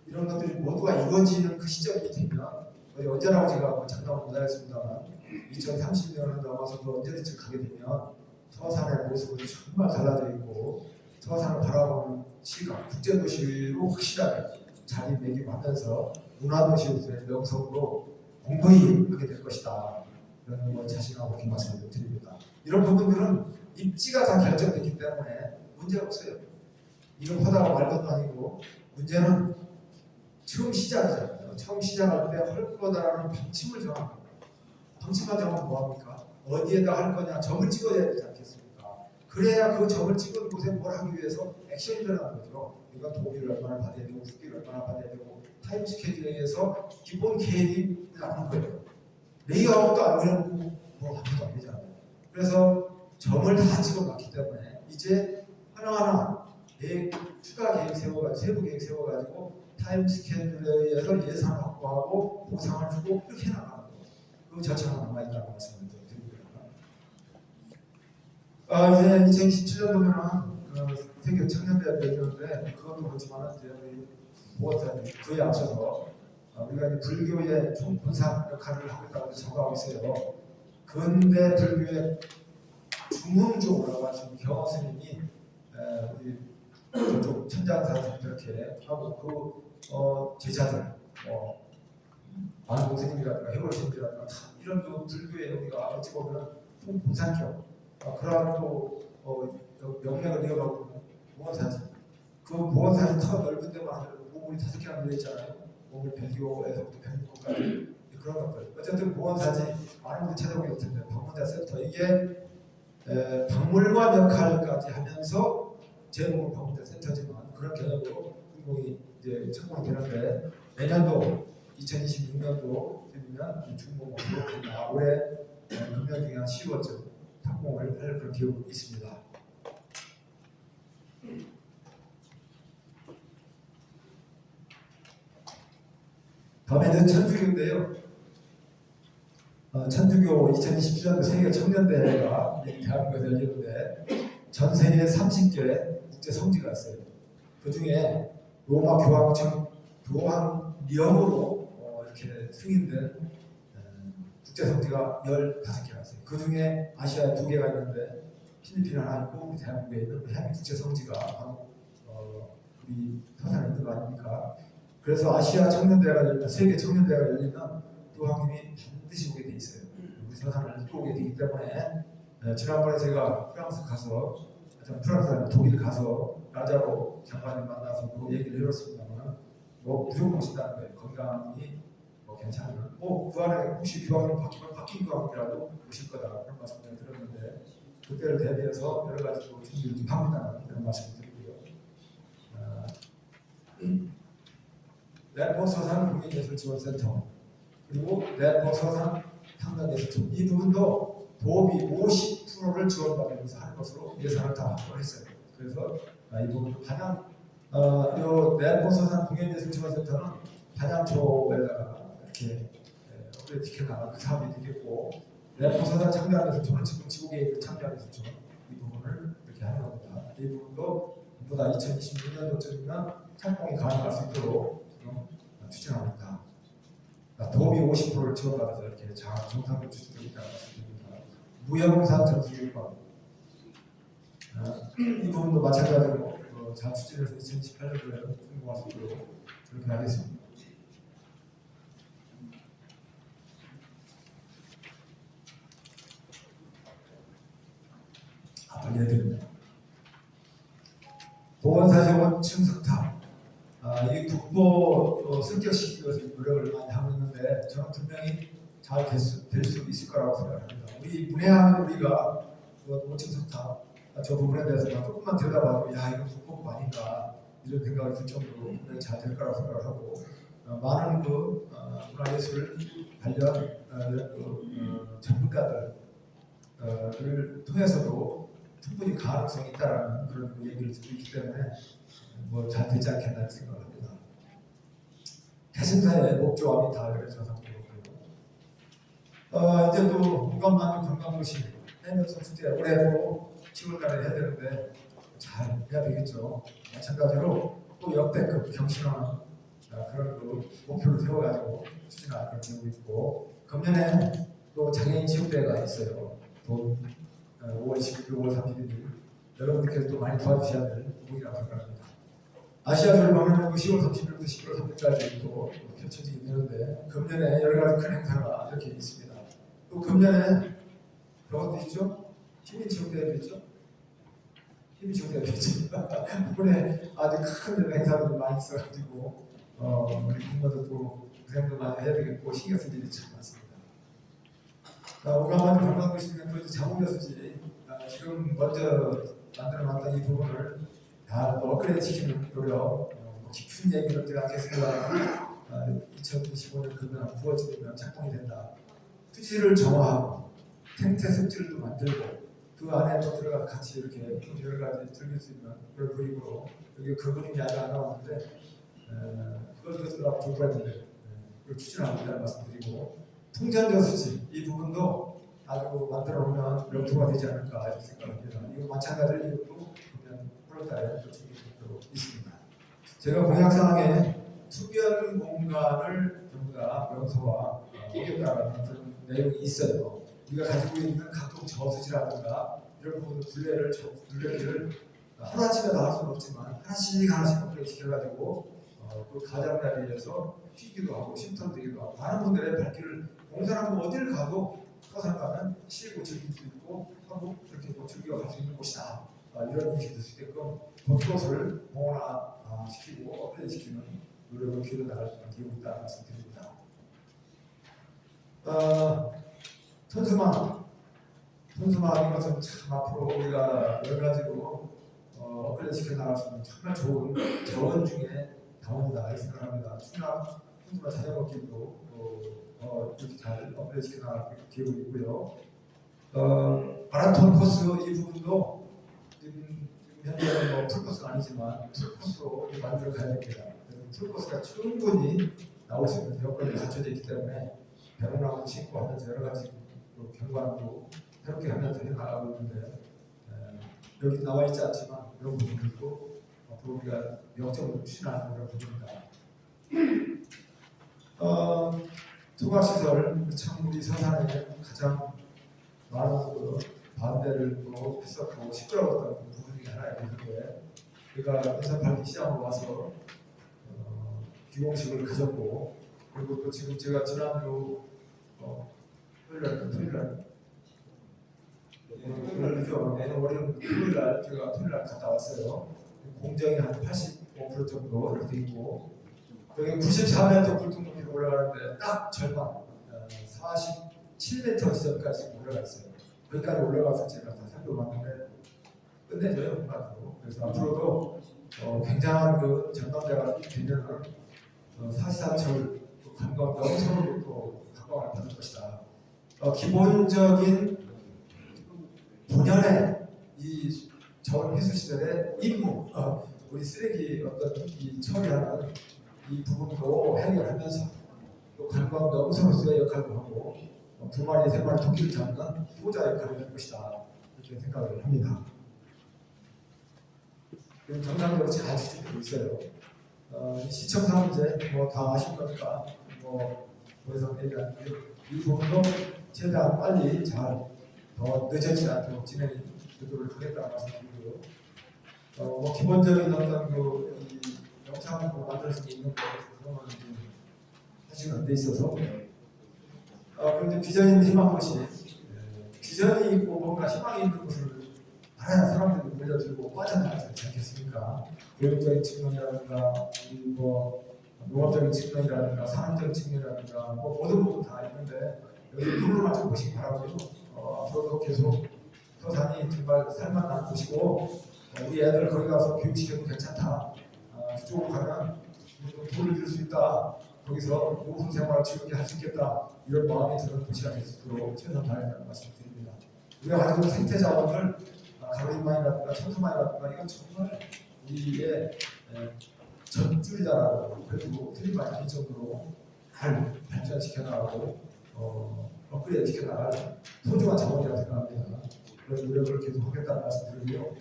이런 것들이 모두가 이루어지는 그 시점이 되면 언제라고 제가 장담을 못하겠습니다만 2030년을 넘어서도 언제든지 가게 되면 서산의 모습은 정말 달라져 있고 서산을 바라보는 시각, 국제도시로 확실하게 자리매김하면서 문화도시로서의 명성으로 공부히 하게 될 것이다. 이런 걸 자신하고 이렇게 말씀을 드립니다. 이런 부분들은 입지가 다 결정됐기 때문에 문제가 없어요. 이건 하다가 말 것도 아니고 문제는 처음 시작이잖아요. 처음 시작할 때 할 거다라는 방침을 정하는 거예요. 방침만 정하면 뭐합니까? 어디에다 할 거냐 점을 찍어야 되지 않겠습니까? 그래야 그 점을 찍은 곳에 뭘 하기 위해서 액션이 일어나는 거죠. 그러니까 도움을 얼마나 받아야 되고 숙기를 얼마나 받아야 되고 타임 스케줄에 의해서 기본 계획이 나오는 거예요. 레이아웃도 안 그래놓고 뭐 아무도 안 되잖아요. 그래서 점을 다 찍어놨기 때문에 이제 하나하나 추가 계획 세워가지고 세부 계획 세워가지고 타임 스케줄에 의해서 예산 확보하고 보상을 주고 이렇게 나가는 거예요. 그 자체가 남아있다는 말씀을 드립니다. 이제 2027년도면은 세계 청년대회 열리는데 그것도 그렇지만 이제 보건사님 그에 앞서서 우리가 이제 불교의 총본산 역할을 하고 있다고 생각하고 있어요. 근대 불교의 중흥종으로 하신 경호 스님이 우리 저쪽 천장사에서 이렇게 하고 그 제자들 만공스님이라든가 해골스님이라든가 이런 그 불교의 우리가 어찌 보면 총본산경 그러한 또 명맥을 이어가고 있는 보건사지. 그 보건사지 더 넓은 데만 하더라도 모물이 5개나 되어 있잖아요. 모물 100여에서부터 106호까지 그런 것들. 어쨌든 보건사지 많은 분들이 찾아보게 될 텐데 방문자 센터 이게 박물관 역할까지 하면서 제목은 방문자 센터지만 그런 개념으로 공공이 이제 착공이 되는데 내년도 2026년도 되면 중공으로 올해 금년 중에 한 10월쯤 착공을 할 그런 계획이 있습니다. 다음에는 천주교인데요. 천주교 2027년도 세계 청년대회가 대한민국에서 열리는데 전 세계 30개 국제 성지가 있어요. 그 중에 로마 교황령으로 이렇게 승인된 국제 성지가 15개가 있어요. 그 중에 아시아에 2개가 있는데 필리핀 하나 있고 우리 대한민국에 있는 해외 국제 성지가 바로 우리 서산에 있는 거 아닙니까? 그래서 아시아 청년대회가 열리면 세계 청년대회가 열리면 교황님이 반드시 오게 돼 있어요. 우리 서산을 또 오게 되기 때문에 지난번에 제가 프랑스 가서 독일 가서 라자로 장관님 만나서 그 얘기를 해줬습니다만 뭐 무조건 오신다는 거예요. 건강이 괜찮으면 그 안에 혹시 교황님 바뀐 교황이라도 오실 거다 그런 말씀을 드렸는데 그때를 대비해서 여러 가지 준비를 좀 합니다는 그런 말씀을 드리고요. 래퍼 서산 국민예술지원센터 그리고 래퍼 서산 상단예술촌 이 부분도 도비 50%를 지원받으면서 하는 것으로 예산을 다 확보했어요. 그래서 이 부분 반양 이 래퍼 서산 국민예술지원센터는 반양초에다가 이렇게 업그레이드 시켜나가는 그 사업이 되겠고 래퍼 서산 창단예술촌은 지금 지구계획 창단예술촌 이 부분을 이렇게 하는 겁니다. 이 부분도 보다 2026년도쯤이면 착공이 가능할 수 있도록 추진하고 있다. 도비 50%를 지원받아서 이렇게 정상으로 추진되고 있다는 말씀드립니다. 무형유산 전수교육관 이 부분도 마찬가지로 잘 추진해서 2028년도에 성공할 수 있도록 그렇게 하겠습니다. 빨리 해야 됩니다. 보건사실 원층 석탑 이 국보 승격시키기 위해서 노력을 많이 하고 있는데 저는 분명히 잘 될 수 있을 거라고 생각합니다. 우리 문해하면 우리가 원층 석탑 저 부분에 대해서 조금만 들여다봐도 야 이거 국보급 아닌가 이런 생각이 들 정도로 잘 될 거라고 생각을 하고 많은 문화예술 관련 전문가들을 통해서도 충분히 가능성이 있다라는 그런 얘기를 듣고 있기 때문에 잘 되지 않겠나 생각합니다. 개심사의 목조함이 다 그래서 상태고요. 이제 또 공감만주 관광도시 해면서 축제 올해도 10월달에 해야 되는데 잘 해야 되겠죠. 마찬가지로 또 역대급 경신하는 그런 목표를 세워가지고 추진하는 되고 있고 금년에 또 장애인 체육대회가 있어요. 또 5월 19일, 5월 31일 여러분들께서 또 많이 도와주셔야 될 부분이라고 생각합니다. 아시아 조립하면 10월 30일부터 11월 3일까지 또 펼쳐지게 되는데 금년에 여러 가지 큰 행사가 이렇게 있습니다. 또 금년에 그런 것도 있죠. 시민체육대회도 있죠. 시민체육대회도 있죠. 이번에 아주 큰 행사들이 많이 있어가지고 우리 국민들도 고생도 많이 해야 되겠고 신경 쓸 일이 참 많습니다. 오가마주 관광도시는 또 자국이었지 지금 먼저 만들어놨던 이 부분을 다 업그레이드 시키는 노력 깊은 얘기를 제가 하겠습니다. 2025년 금년 9월쯤이면 착공이 된다. 투지를 정화하고 생태 습지를 또 만들고 그 안에 또 들어가 같이 이렇게 여러 가지 즐길 수 있는 그런 그림으로 여기 그 그림이 아직 안 나왔는데 그것도 앞으로 공부했는데 그걸 추진합니다 말씀드리고 풍전저수지 이 부분도 아주 만들어 놓으면 명토가 되지 않을까 이렇게 생각합니다. 이거 마찬가지로 이것도 금년 8월달에 준비되고 있습니다. 제가 공약사항에 투변 공간을 전부 다 명소화 하겠다라는 그런 내용이 있어요. 우리가 가지고 있는 각종 저수지라든가 이런 부분을 둘레길을 하나씩은 나올 수는 없지만 하나씩 업그레이드 시켜가지고 그 가장자리에서 휘기도 하고 쉼터되기도 하고 많은 분들의 발길을 공사하고 어디를 가도 서산 가면 쉬고 즐길 수 있고 하고 이렇게 즐겨 갈 수 있는 곳이다. 이런 인식이 들 수 있게끔 그것을 봉헌화 시키고 업그레이드 시키는 노력을 기울여 나갈 기회가 있다 말씀드립니다. 천수만 이것은 참 앞으로 우리가 여러 가지로 업그레이드 시켜 나갈 수 있는 정말 좋은 자원 중에 자원이다 이렇게 생각합니다. 천수만 자전거 길도 이렇게 잘 업그레이드 시켜 나갈 기회가 있고요. 마라톤 코스 이 부분도 지금 현재는 풀코스가 아니지만 풀코스로 만들어 가야 됩니다. 풀코스가 충분히 나올 수 있는 여건이 갖춰져 있기 때문에 배롱나무 신고 하면서 여러 가지 경관도 새롭게 하면서 해나가고 있는데 여기 나와 있지 않지만 이런 부분들도 앞으로 우리가 명적으로 추진하는 그런 부분입니다. 투박시설 참 우리 서산에 가장 많은 반대를 또 했었고 시끄러웠던 부분 중에 하나이기 때문에 우리가 인천 발기 시장으로 와서 기공식을 가졌고 그리고 또 지금 제가 지난주 토요일날 토요일날 제가 토요일날 갔다 왔어요. 공정이 한 85% 정도 이렇게 있고 여기 94m 굴뚝 높이로 올라가는데 딱 절반 47m 지점까지 올라가 있어요. 거기까지 올라가서 제가 다 살펴봤는데 끝내줘요 공간으로. 그래서 앞으로도 굉장한 그 전망대가 되면은 사시사철 관광 명소로 또 각광을 받을 것이다. 기본적인 본연의 이 자원 회수 시설의 임무, 우리 쓰레기 이 처리하는 이 부분도 해결하면서 또 관광 명소로서의 역할도 하고 두 마리 세 마리 토끼를 잡는 후자 역할을 할 것이다 이렇게 생각을 합니다. 정상적으로 잘 추진되고 있어요. 시청상 이제 다 아실 거니까 더 이상 얘기 안 하고요. 이 부분도 최대한 빨리 잘 더 늦어지지 않도록 진행이 되도록 하겠다는 말씀드리고요. 기본적인 어떤 이 영상으로 만들 수 있는 그런 건 사실 안 돼 있어서 그런데 비전이 희망 것이 비전이 있고 뭔가 희망이 있는 것을 알아야 사람들이 돌려들고 빠져나가지 않겠습니까? 교육적인 측면이라든가 뭐 농업적인 측면이라든가 산업적인 측면이라든가 뭐 모든 부분 다 있는데 여기 룰로만 좀 보시기 바라고요. 앞으로도 계속 서산이 정말 살만한 곳이고 우리 애들 거기 가서 교육시켜도 괜찮다. 그쪽으로 가면 돈을 줄 수 있다. 거기서 노후 생활을 즐겁게 할 수 있겠다. 이런 마음이 드는 곳이가 될 수 있도록 최선을 다하겠다는 말씀드립니다. 우리가 가지고 있는 생태 자원을 가로인만이라든가 청소만이라든가 이건 정말 우리의 전줄이다라고 그래도 틀린 말이 아닐 정도로 잘 발전시켜 나가고 업그레이드 시켜 나갈 소중한 자원이라고 생각합니다. 그런 노력을 계속 하겠다는 말씀드리고요.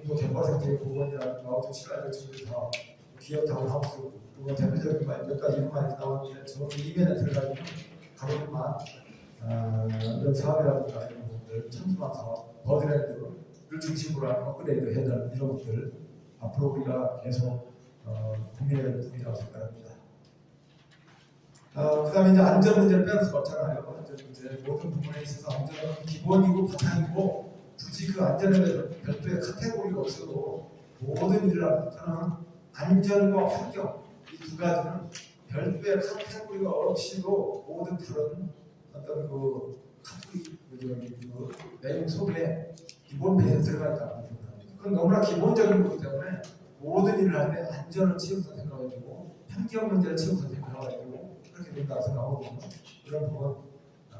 또 갯벌생태계 보건이라든가 어떤 신라들 측면에서 다 기업하고 하고 또 대표적인 말 몇 가지 이름만 나오는데 저 이면에 들어가면 가로인만 이런 사업이라든가 이런 것들 청소만 사업, 버드랜드를 중심으로 하는 업그레이드 해달 이런 것들 앞으로 우리가 계속 고민해야 될 부분이라고 생각합니다. 그다음에 이제 안전 문제를 빼놓을 수가 없잖아요. 안전 문제 모든 부분에 있어서 안전은 기본이고 바탕이고 굳이 그 안전에 대해서 별도의 카테고리가 없어도 모든 일을 하는 안전과 환경 이 두 가지는 별도의 카테고리가 없이도 모든 다른 어떤 그 카테고리 그 내용 속에 기본 베이스에 들어가 있다고 생각합니다. 그건 너무나 기본적인 거기 때문에 모든 일을 할 때 안전을 최우선 생각해야 되고 환경 문제를 최우선 생각해야 되고 그렇게 된다고 생각하거든요. 그런 부분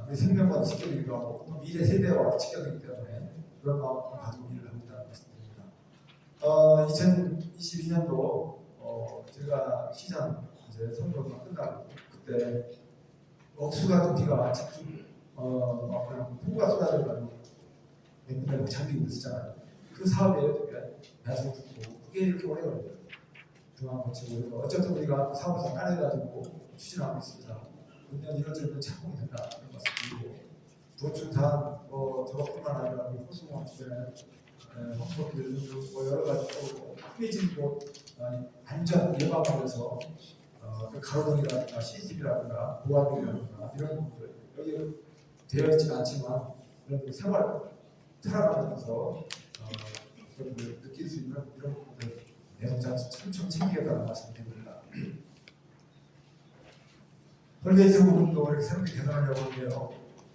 우리 생명과 지켜지기도 하고 또 미래 세대와 지켜지기 때문에 그런 마음을 가지고 일을 합니다. 말씀드립니다. 2022년도 제가 시장 이제 선거가 끝나고 그때 억수가 좀 비가 집중 막 그냥 폭우가 쏟아져가지고 맨날 잠기고 있었잖아요. 그 사업에 배송 듣고 그게 이렇게 오래 걸려요. 중앙 거치고 그래서 어쨌든 우리가 사업에서 따내가지고 추진하고 있습니다. 그러면 이런저런 착공이 된다 이런 말씀드리고 도축단 저것뿐만 아니라 우리 호수공원 주변에 홍보길 뭐 여러 가지 또 후미진 안전 예방을 위해서 그 가로등이라든가 CCTV라든가 보안이라든가 이런 것들 여기 되어 있지는 않지만 이런 생활 살아가면서 그걸 느낄 수 있는 이런 것들 계속 천천히 챙기겠다는 말씀드립니다. 톨게이트 부분도 이렇게 새롭게 개선하려고 하는데요.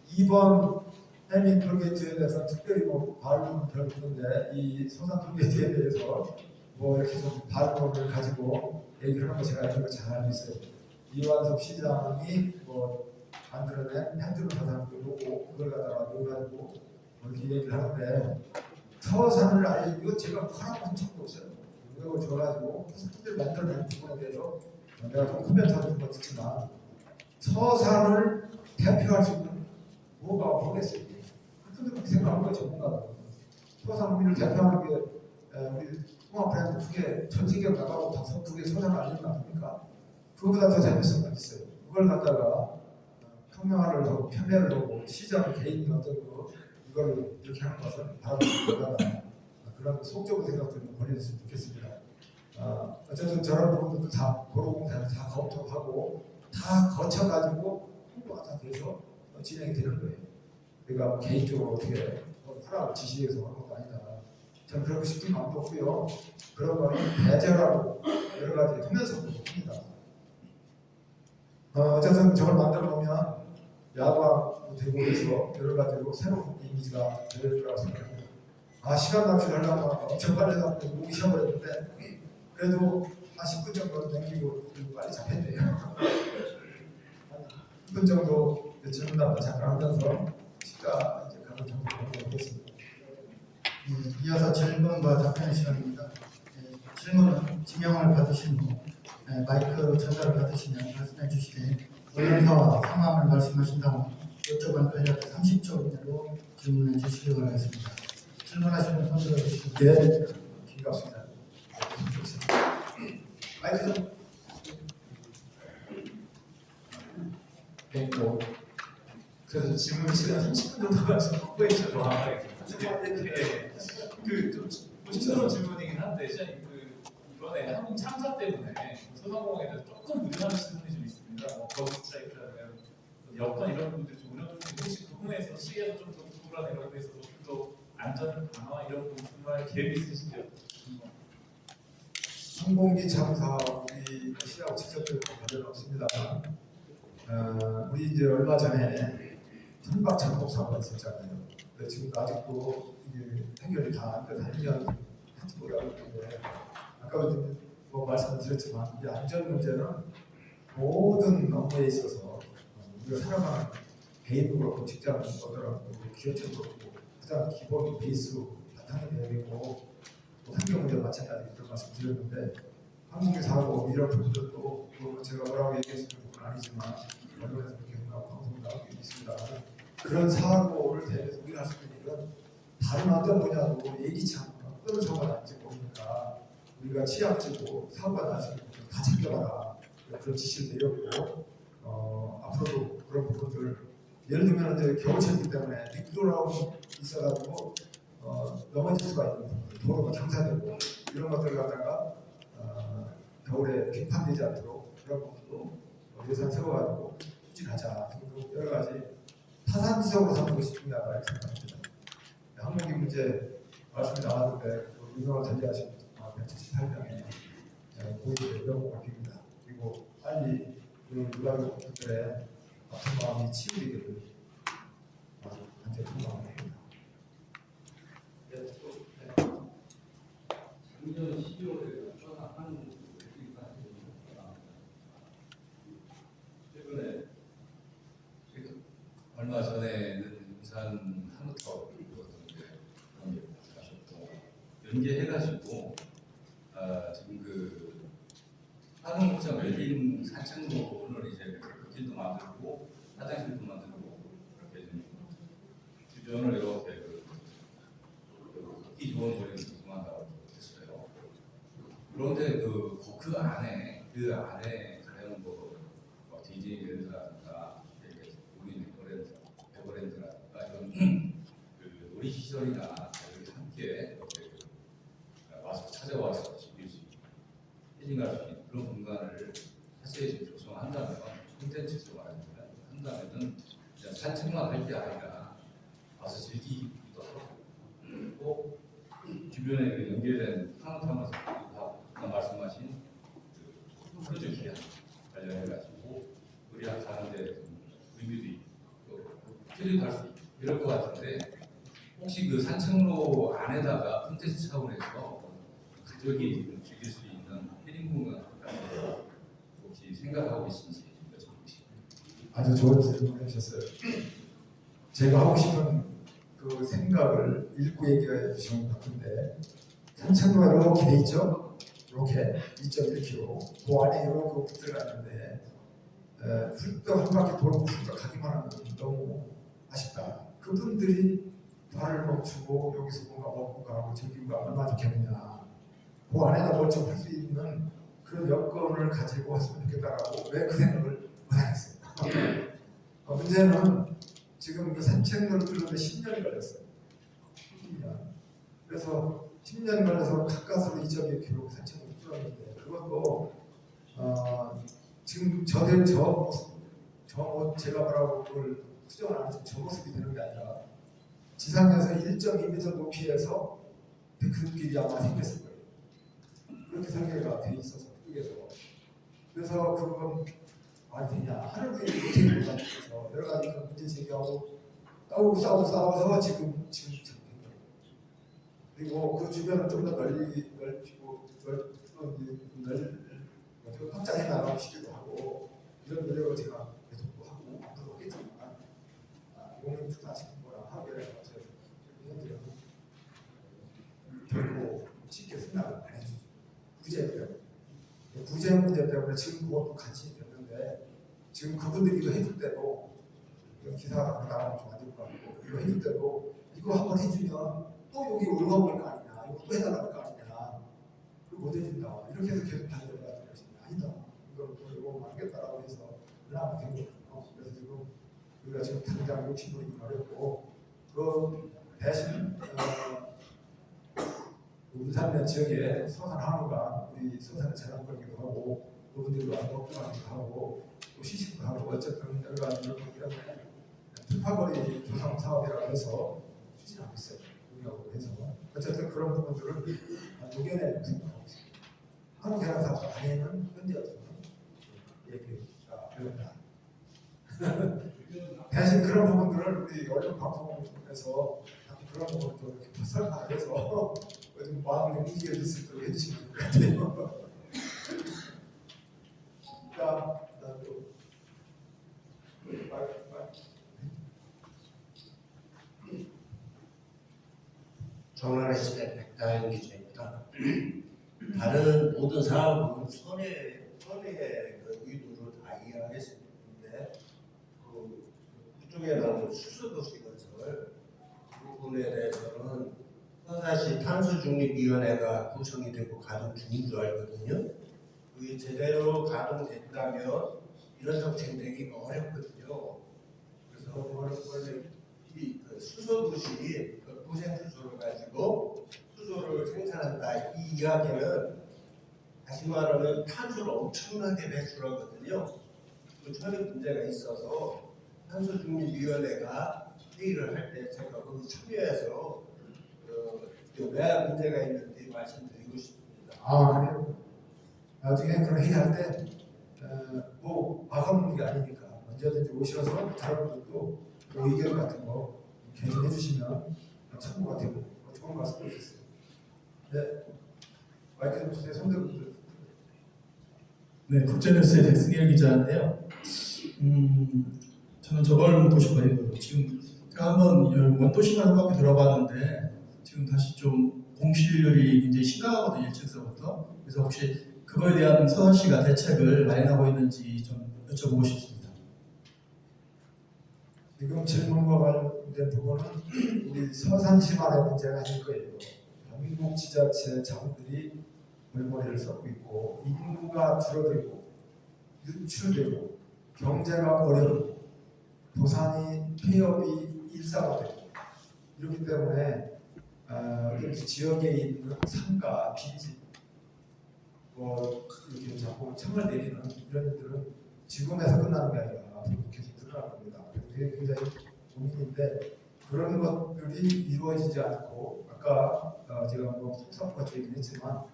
2번 해밍 톨게이트에 대해서 특별히 발언은 별 없는데 이 소산 톨게이트에 대해서 이렇게 좀 발언을 가지고 얘기를 하는 거 제가 이런 거 잘 알고 있어요. 이완섭 시장이 만들어낸 핸드로 사상도 보고 그걸 갖다가 넣어가지고 이렇게 얘기를 하는데 서산을 알리고 제가 허락한 적도 없어요. 이걸 줘가지고 사람들 만들어낸 부분에 대해서 내가 좀 코멘트 하는 건 있지만 서산을 대표할 수 있는 뭐가 모르겠어요. 그렇게 생각하는 거예요. 전문가가. 서산 우리를 대표하는 게 우리 통합 브랜드 그게 전 세계로 나가고 다섯 개 서산을 알리는 거 아닙니까? 그거보다 더 재밌을 것 있어요. 그걸 갖다가 평명화를 하고 편매를 하고 시장 개인 어떤 이걸 이렇게 하는 것은 바람직하다. 그런 속적으로 생각들을 버려줬으면 좋겠습니다. 어쨌든 저런 부분들도 다 도로공사 다 검토하고 다 거쳐가지고 홍보가 다 돼서 진행이 되는 거예요. 그러니까 개인적으로 어떻게 허락을 지시해서 하는 것도 아니다. 저는 그렇게 싶은 마음도 없고요. 그런 거는 배제라고 여러 가지 하면서 합니다. 어쨌든 저걸 만들어 보면 야광 되고 해서 여러 가지로 새로운 이미지가 될 거라고 생각합니다. 시간 납치하려고 엄청 빨리 잡고 목이 쉬어버렸는데 그래도 한 10분 정도 남기고 빨리 잡혔네요. 한 10분 정도 질문답 잠깐 하면서 시가 이제 가는 정도 보겠습니다. 이어서 질문과 답변의 시간입니다. 질문은 지명을 받으신 후 마이크 전달을 받으시면 말씀해 주시되 언론사와 상황을 말씀하신 다음 여쭤본 권력 30초 이내로 질문해 주시기 바라겠습니다. 질문하시는 손 들어주시고 네, 반갑습니다. 마이크 좀. 그래서 질문 시간 30분 정도가 좀 확보해주셔서 그좀 조심스러운 질문이긴 한데 이번에 한국 참사 때문에 소상공인에 대해서 조금 우려하는 부분이 좀 있습니다. 거북 스트라이크라는 여건 이런 부분들이 좀 우려되는데 혹시 그 부분에서 시에서 좀 더 구분하는 이런 부분에 있어서 좀 더 안전 강화 이런 부분과의 계획 있으시죠? 항공기 참사 우리 시하고 직접적으로 관련 없습니다만 우리 이제 얼마 전에 선박 작업 사고가 있었잖아요. 근데 지금 아직도 이게 해결이 다 안 돼서 1년 한지 뭐라고 그러는데 아까 뭐 말씀드렸지만 이 안전 문제는 모든 업무에 있어서 우리가 살아가는 개인도 그렇고 직장도 그렇고 기업체도 그렇고 가장 기본 베이스 바탕이 되어야 되고 환경 문제 마찬가지 이런 말씀 드렸는데 항공기 사고 이런 부분들도 제가 뭐라고 얘기했을 부분은 아니지만 언론에서 그렇게 나오고 방송 나오고 있습니다. 그런 사고를 대비해서 우리가 할 수 있는 일은 다른 어떤 분야도 예기치 않은 어떤 사고가 날지 모르니까 우리가 취약지고 사고가 날 수 있는 부분 다 챙겨봐라 그런 지시를 내렸고 앞으로도 그런 부분들 예를 들면 이제 겨울철이기 때문에 미끄러움이 있어가지고 넘어질 수가 있는 부분 도로가 경사되고 이런 것들을 갖다가 겨울에 비판되지 않도록 그런 부분도 예산 세워가지고 추진하자 등등 여러 가지 타산지석으로 삼는 것이 중요하다 이렇게 생각합니다. 항공기 문제 말씀이 나왔는데 유명한 전제하신 178명의 고위의 명목을 빕니다. 그리고 빨리 유가족 분들의 아픈 마음이 치유되기를 한테 소망합니다. 작년 12월에 전화한 최근에 얼마 전에는 부산 한우터 가셨고 연계해가지고 지금 그 한우목장 웰빙 산책로를 이제 걷길도 만들고 화장실도 만들고 그렇게 좀 주변을 이렇게 걷기 좋은 거리를 조성한다고 했어요. 그런데 그 안에 가령 디즈니랜드라든가 우리 에버랜드라든가 이런 그 놀이 시설이나 이렇게 함께 이렇게 와서 찾아와서 즐길 수 있는 힐링할 수 있는 그런 공간을 사실 지금 조성한다면 콘텐츠로 한다면은 그냥 산책만 할 게 아니라 와서 즐기기도 하고 또 주변에 그 연결된 한우타면서 아까 말씀하신 그 크루즈 기한 관련해가지고 우리 가는데 의미도 있고 트립 할수 있고 이럴 것 같은데 혹시 그 산책로 안에다가 콘텐츠 차원에서 가족이 즐길 수 있는 힐링 공간 혹시 생각하고 계신지 여쭤보겠습니다. 아주 좋은 질문을 해주셨어요. 제가 하고 싶은 그 생각을 읽고 얘기해 주신 것 같은데 산책로가 이렇게 돼 있죠? 이렇게 2.1km 그 안에 이렇게 붙들어 놨는데 훌떡 한 바퀴 돌고 훌떡 가기만 하면 너무 아쉽다. 그분들이 발을 멈추고 여기서 뭔가 먹고 가고 즐기고 가면 얼마나 좋겠느냐. 그 안에다 멀쩡 할 수 있는 그런 여건을 가지고 했으면 좋겠다라고 왜 그 생각을 못하겠어요. 문제는 지금 그 산책로를 뚫는데 10년이 걸렸어요. 10년. 그래서 10년 걸려서 가까스로 2.1km 산책로를 뚫었는데 그것도 지금 저들 저 모습 제가 뭐라고 그걸 수정을 안 해서 저 모습이 되는 게 아니라 지상에서 1.2m 높이에서 그 길이 아마 생겼을 거예요. 그렇게 설계가 돼 있어서 쪽에서 그래서 그건 말이 되냐 하는 분이 어떻게 된다 해서 여러 가지 그런 문제 제기하고 싸워서 지금 된 거예요. 그리고 그 주변을 좀 더 넓히고 확장해 나가고 싶기도 하고 이런 노력을 제가 계속 하고 앞으로 하겠지만 공영축 다시 뭐라 하기를 현재 결코 쉽게 생각을 안 해주죠. 구제 문제 때문에 지금 그것도 같이 됐는데 지금 그분들이 이거 해줄 때도 기사가 나가면 좀 안 될 것 같고 이거 해줄 때도 이거 한번 해주면 또 여기 올라올 거 아니냐 이거 또 해달라는 거 아니냐 그거 못 해준다 이렇게 해서 계속 달려가는 것이 아니다 이걸 또 이거 하겠다라고 해서 나가면 된 거거든요. 그래서 지금 우리가 지금 당장 욕심부리기 어렵고 그 대신 울산면 지역에 서산 한우가 우리 서산을 자랑 걸기도 하고 그분들도 와서 먹고 가기도 하고 또 시식도 하고 어쨌든 여러 가지 이런 것 때문에 특파거리 조성 사업이라고 해서 추진하고 있어요. 동의하고 해서 어쨌든 그런 부분들을 녹여내는 생각하고 있습니다. 한국해양사업 안에는 현재 어떤 얘기가 되었다. 대신 그런 부분들을 우리 언론 방송에서 그런 부분을 좀 이렇게 설명해서 좀 마음을 움직여 줄 수 있도록 해주시면 될 것 같아요. 자, 또 정나라 시대 백다현 기자입니다. 다른 모든 사업은 선의 그 의도를 다 이해하겠는데 그쪽에 나오는 수소도시 건설 부분에 대해서는 서사시 탄소중립위원회가 구성이 되고 가동 중인 줄 알거든요. 그게 제대로 가동됐다면 이런 정책 내기가 어렵거든요. 그래서 원래 이 수소도시 부생 수소를 가지고 수소를 생산한다 이 이야기는 다시 말하면 탄소를 엄청나게 배출하거든요. 그 처리 문제가 있어서 탄소중립위원회가 회의를 할 때 제가 거기 참여해서 왜 문제가 있는지 말씀드리고 싶습니다. 그래요. 나중에 그런 회의할 때 뭐 막아놓는 게 아니니까 언제든지 오셔서 다른 분들도 그 의견 같은 거 개진해 주시면 참고가 되고 좋은 말씀 해주셨어요. 네, 마이크 좀 주세요. 손들분들. 네, 국제뉴스의 백승일 기자인데요. 저는 저걸 묻고 싶어요. 지금 제가 한번 원도시설 한 바퀴 들어봤는데 지금 다시 좀 공실률이 굉장히 심각하거든요, 일찍서부터. 그래서 혹시 그거에 대한 서울시가 대책을 마련하고 있는지 좀 여쭤보고 싶습니다. 지금 질문과 관련된 부분은 우리 서산시만의 문제가 아닐 거예요. 전국 지자체 자원들이 물머리를 쏟고 있고 인구가 줄어들고 유출되고 경제가 어렵고 도산이 폐업이 일상화되고 이렇기 때문에 어떤 지역에 있는 상가, 빈집 이렇게 자꾸 청을 내리는 이런 일들은 지금에서 끝나는 게 아니라 앞으로 계속 늘어날 겁니다. 그게 굉장히 고민인데 그런 것들이 이루어지지 않고 아까 제가 뭐 속사포같이 얘기를 했지만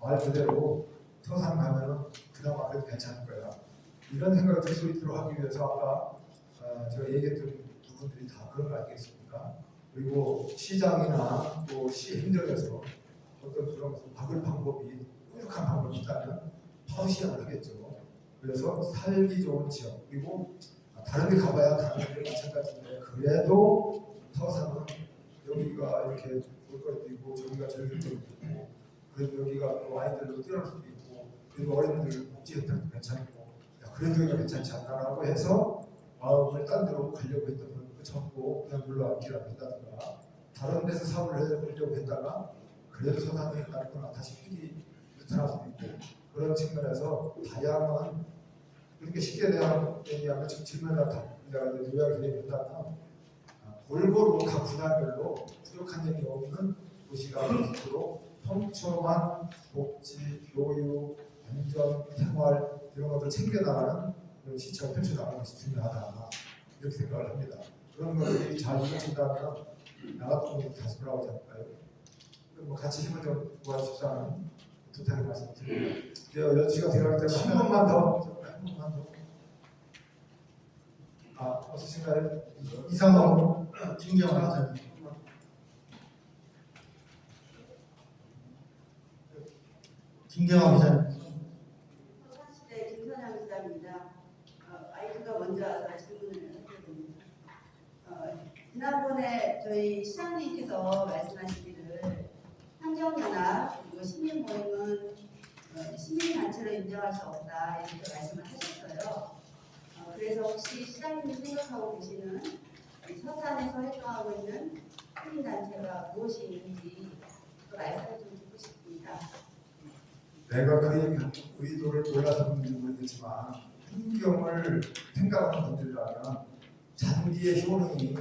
말 그대로 서산 가면은 그나마 그래도 괜찮을 거야. 이런 생각을 들 수 있도록 하기 위해서 아까 제가 얘기했던 부분들이 다 그런 거 아니겠습니까? 그리고 시장이나 또 시 행정에서 어떤 그런 것을 막을 방법이 뾰족한 방법이 있다면 바로 시행을 하겠죠. 그래서 살기 좋은 지역 그리고 다른 데 가봐야 다른 데 마찬가지인데 그래도 서산은 여기가 이렇게 볼 것도 있고 저기가 즐길 것도 있고 그래도 여기가 또 아이들도 뛰어놀 수도 있고 그리고 어린이들 복지 혜택도 괜찮고 그래도 여기가 괜찮지 않나라고 해서 마음을 딴 데로 가려고 했던 그 전부 그냥 물러앉기라고 했다든가 다른 데서 사업을 하려고 했다가 그래도 서산이 낫구나 다시 필히 유탄할 수도 있고 그런 측면에서 다양한 이렇게 쉽게 얘기하면 지금 질문을 내가 요약을 해드린다면 골고루 각 분야별로 부족한 점이 없는 도시가 되도록 촘촘한 복지, 교육, 안전, 생활 이런 것들 챙겨나가는 그런 시차가 펼쳐나가는 것이 중요하다 이렇게 생각을 합니다. 그런 것들이 잘 이루어진다면 나 같은 경우 다시 돌아오지 않을까요? 뭐 같이 힘을 좀 모아주십사는 부탁을 말씀드립니다. 10시가 들어가기 때문에 한 번만 더. 없으신가요? 이상하고 진경화 기자님. 진경화 기자님. 서산시대 김선영 기자입니다. 마이크가 먼저 와서 질문을 하겠습니다. 지난번에 저희 시장님께서 말씀하시기를 환경연합 그리고 시민모임은 시민단체로 인정할 수 없다 이렇게 말씀을 하셨어요. 그래서 혹시 시장님이 생각하고 계시는 이 서산에서 활동하고 있는 시민단체가 무엇이 있는지 그 말씀을 좀 듣고 싶습니다. 내가 그 의도를 몰라서 그런지 모르겠지만 환경을 생각하는 분들이라면 잔디의 효능이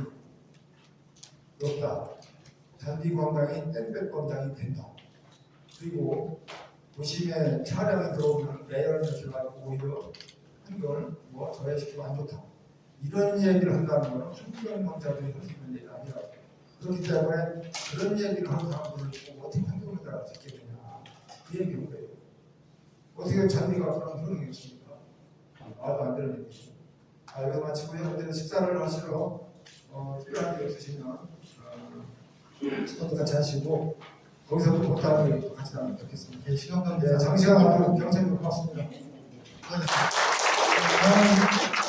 높다. 잔디 광장이 땡볕 광장이 된다. 그리고 도심에 차량이 들어오면 레이어를 가지고 오히려 환경을 저해시키면 안 좋다. 이런 얘기를 한다는 것은 환경 강자들이 할 수 있는 얘기가 아니라고 그렇기 때문에 그런 얘기를 하는 사람들을 보고 어떻게 판결을 듣겠느냐 그 얘기인 거예요. 어떻게 잔디가 그런 효능이 있습니까? 말도 안 되는 얘기죠. 이거 마치고요. 이제 식사를 하시러 필요한 게 없으시면 저도 같이 하시고 거기서도 못하니 같이 나면 좋겠습니다. 시간 관계상 장시간 앞으로 경찰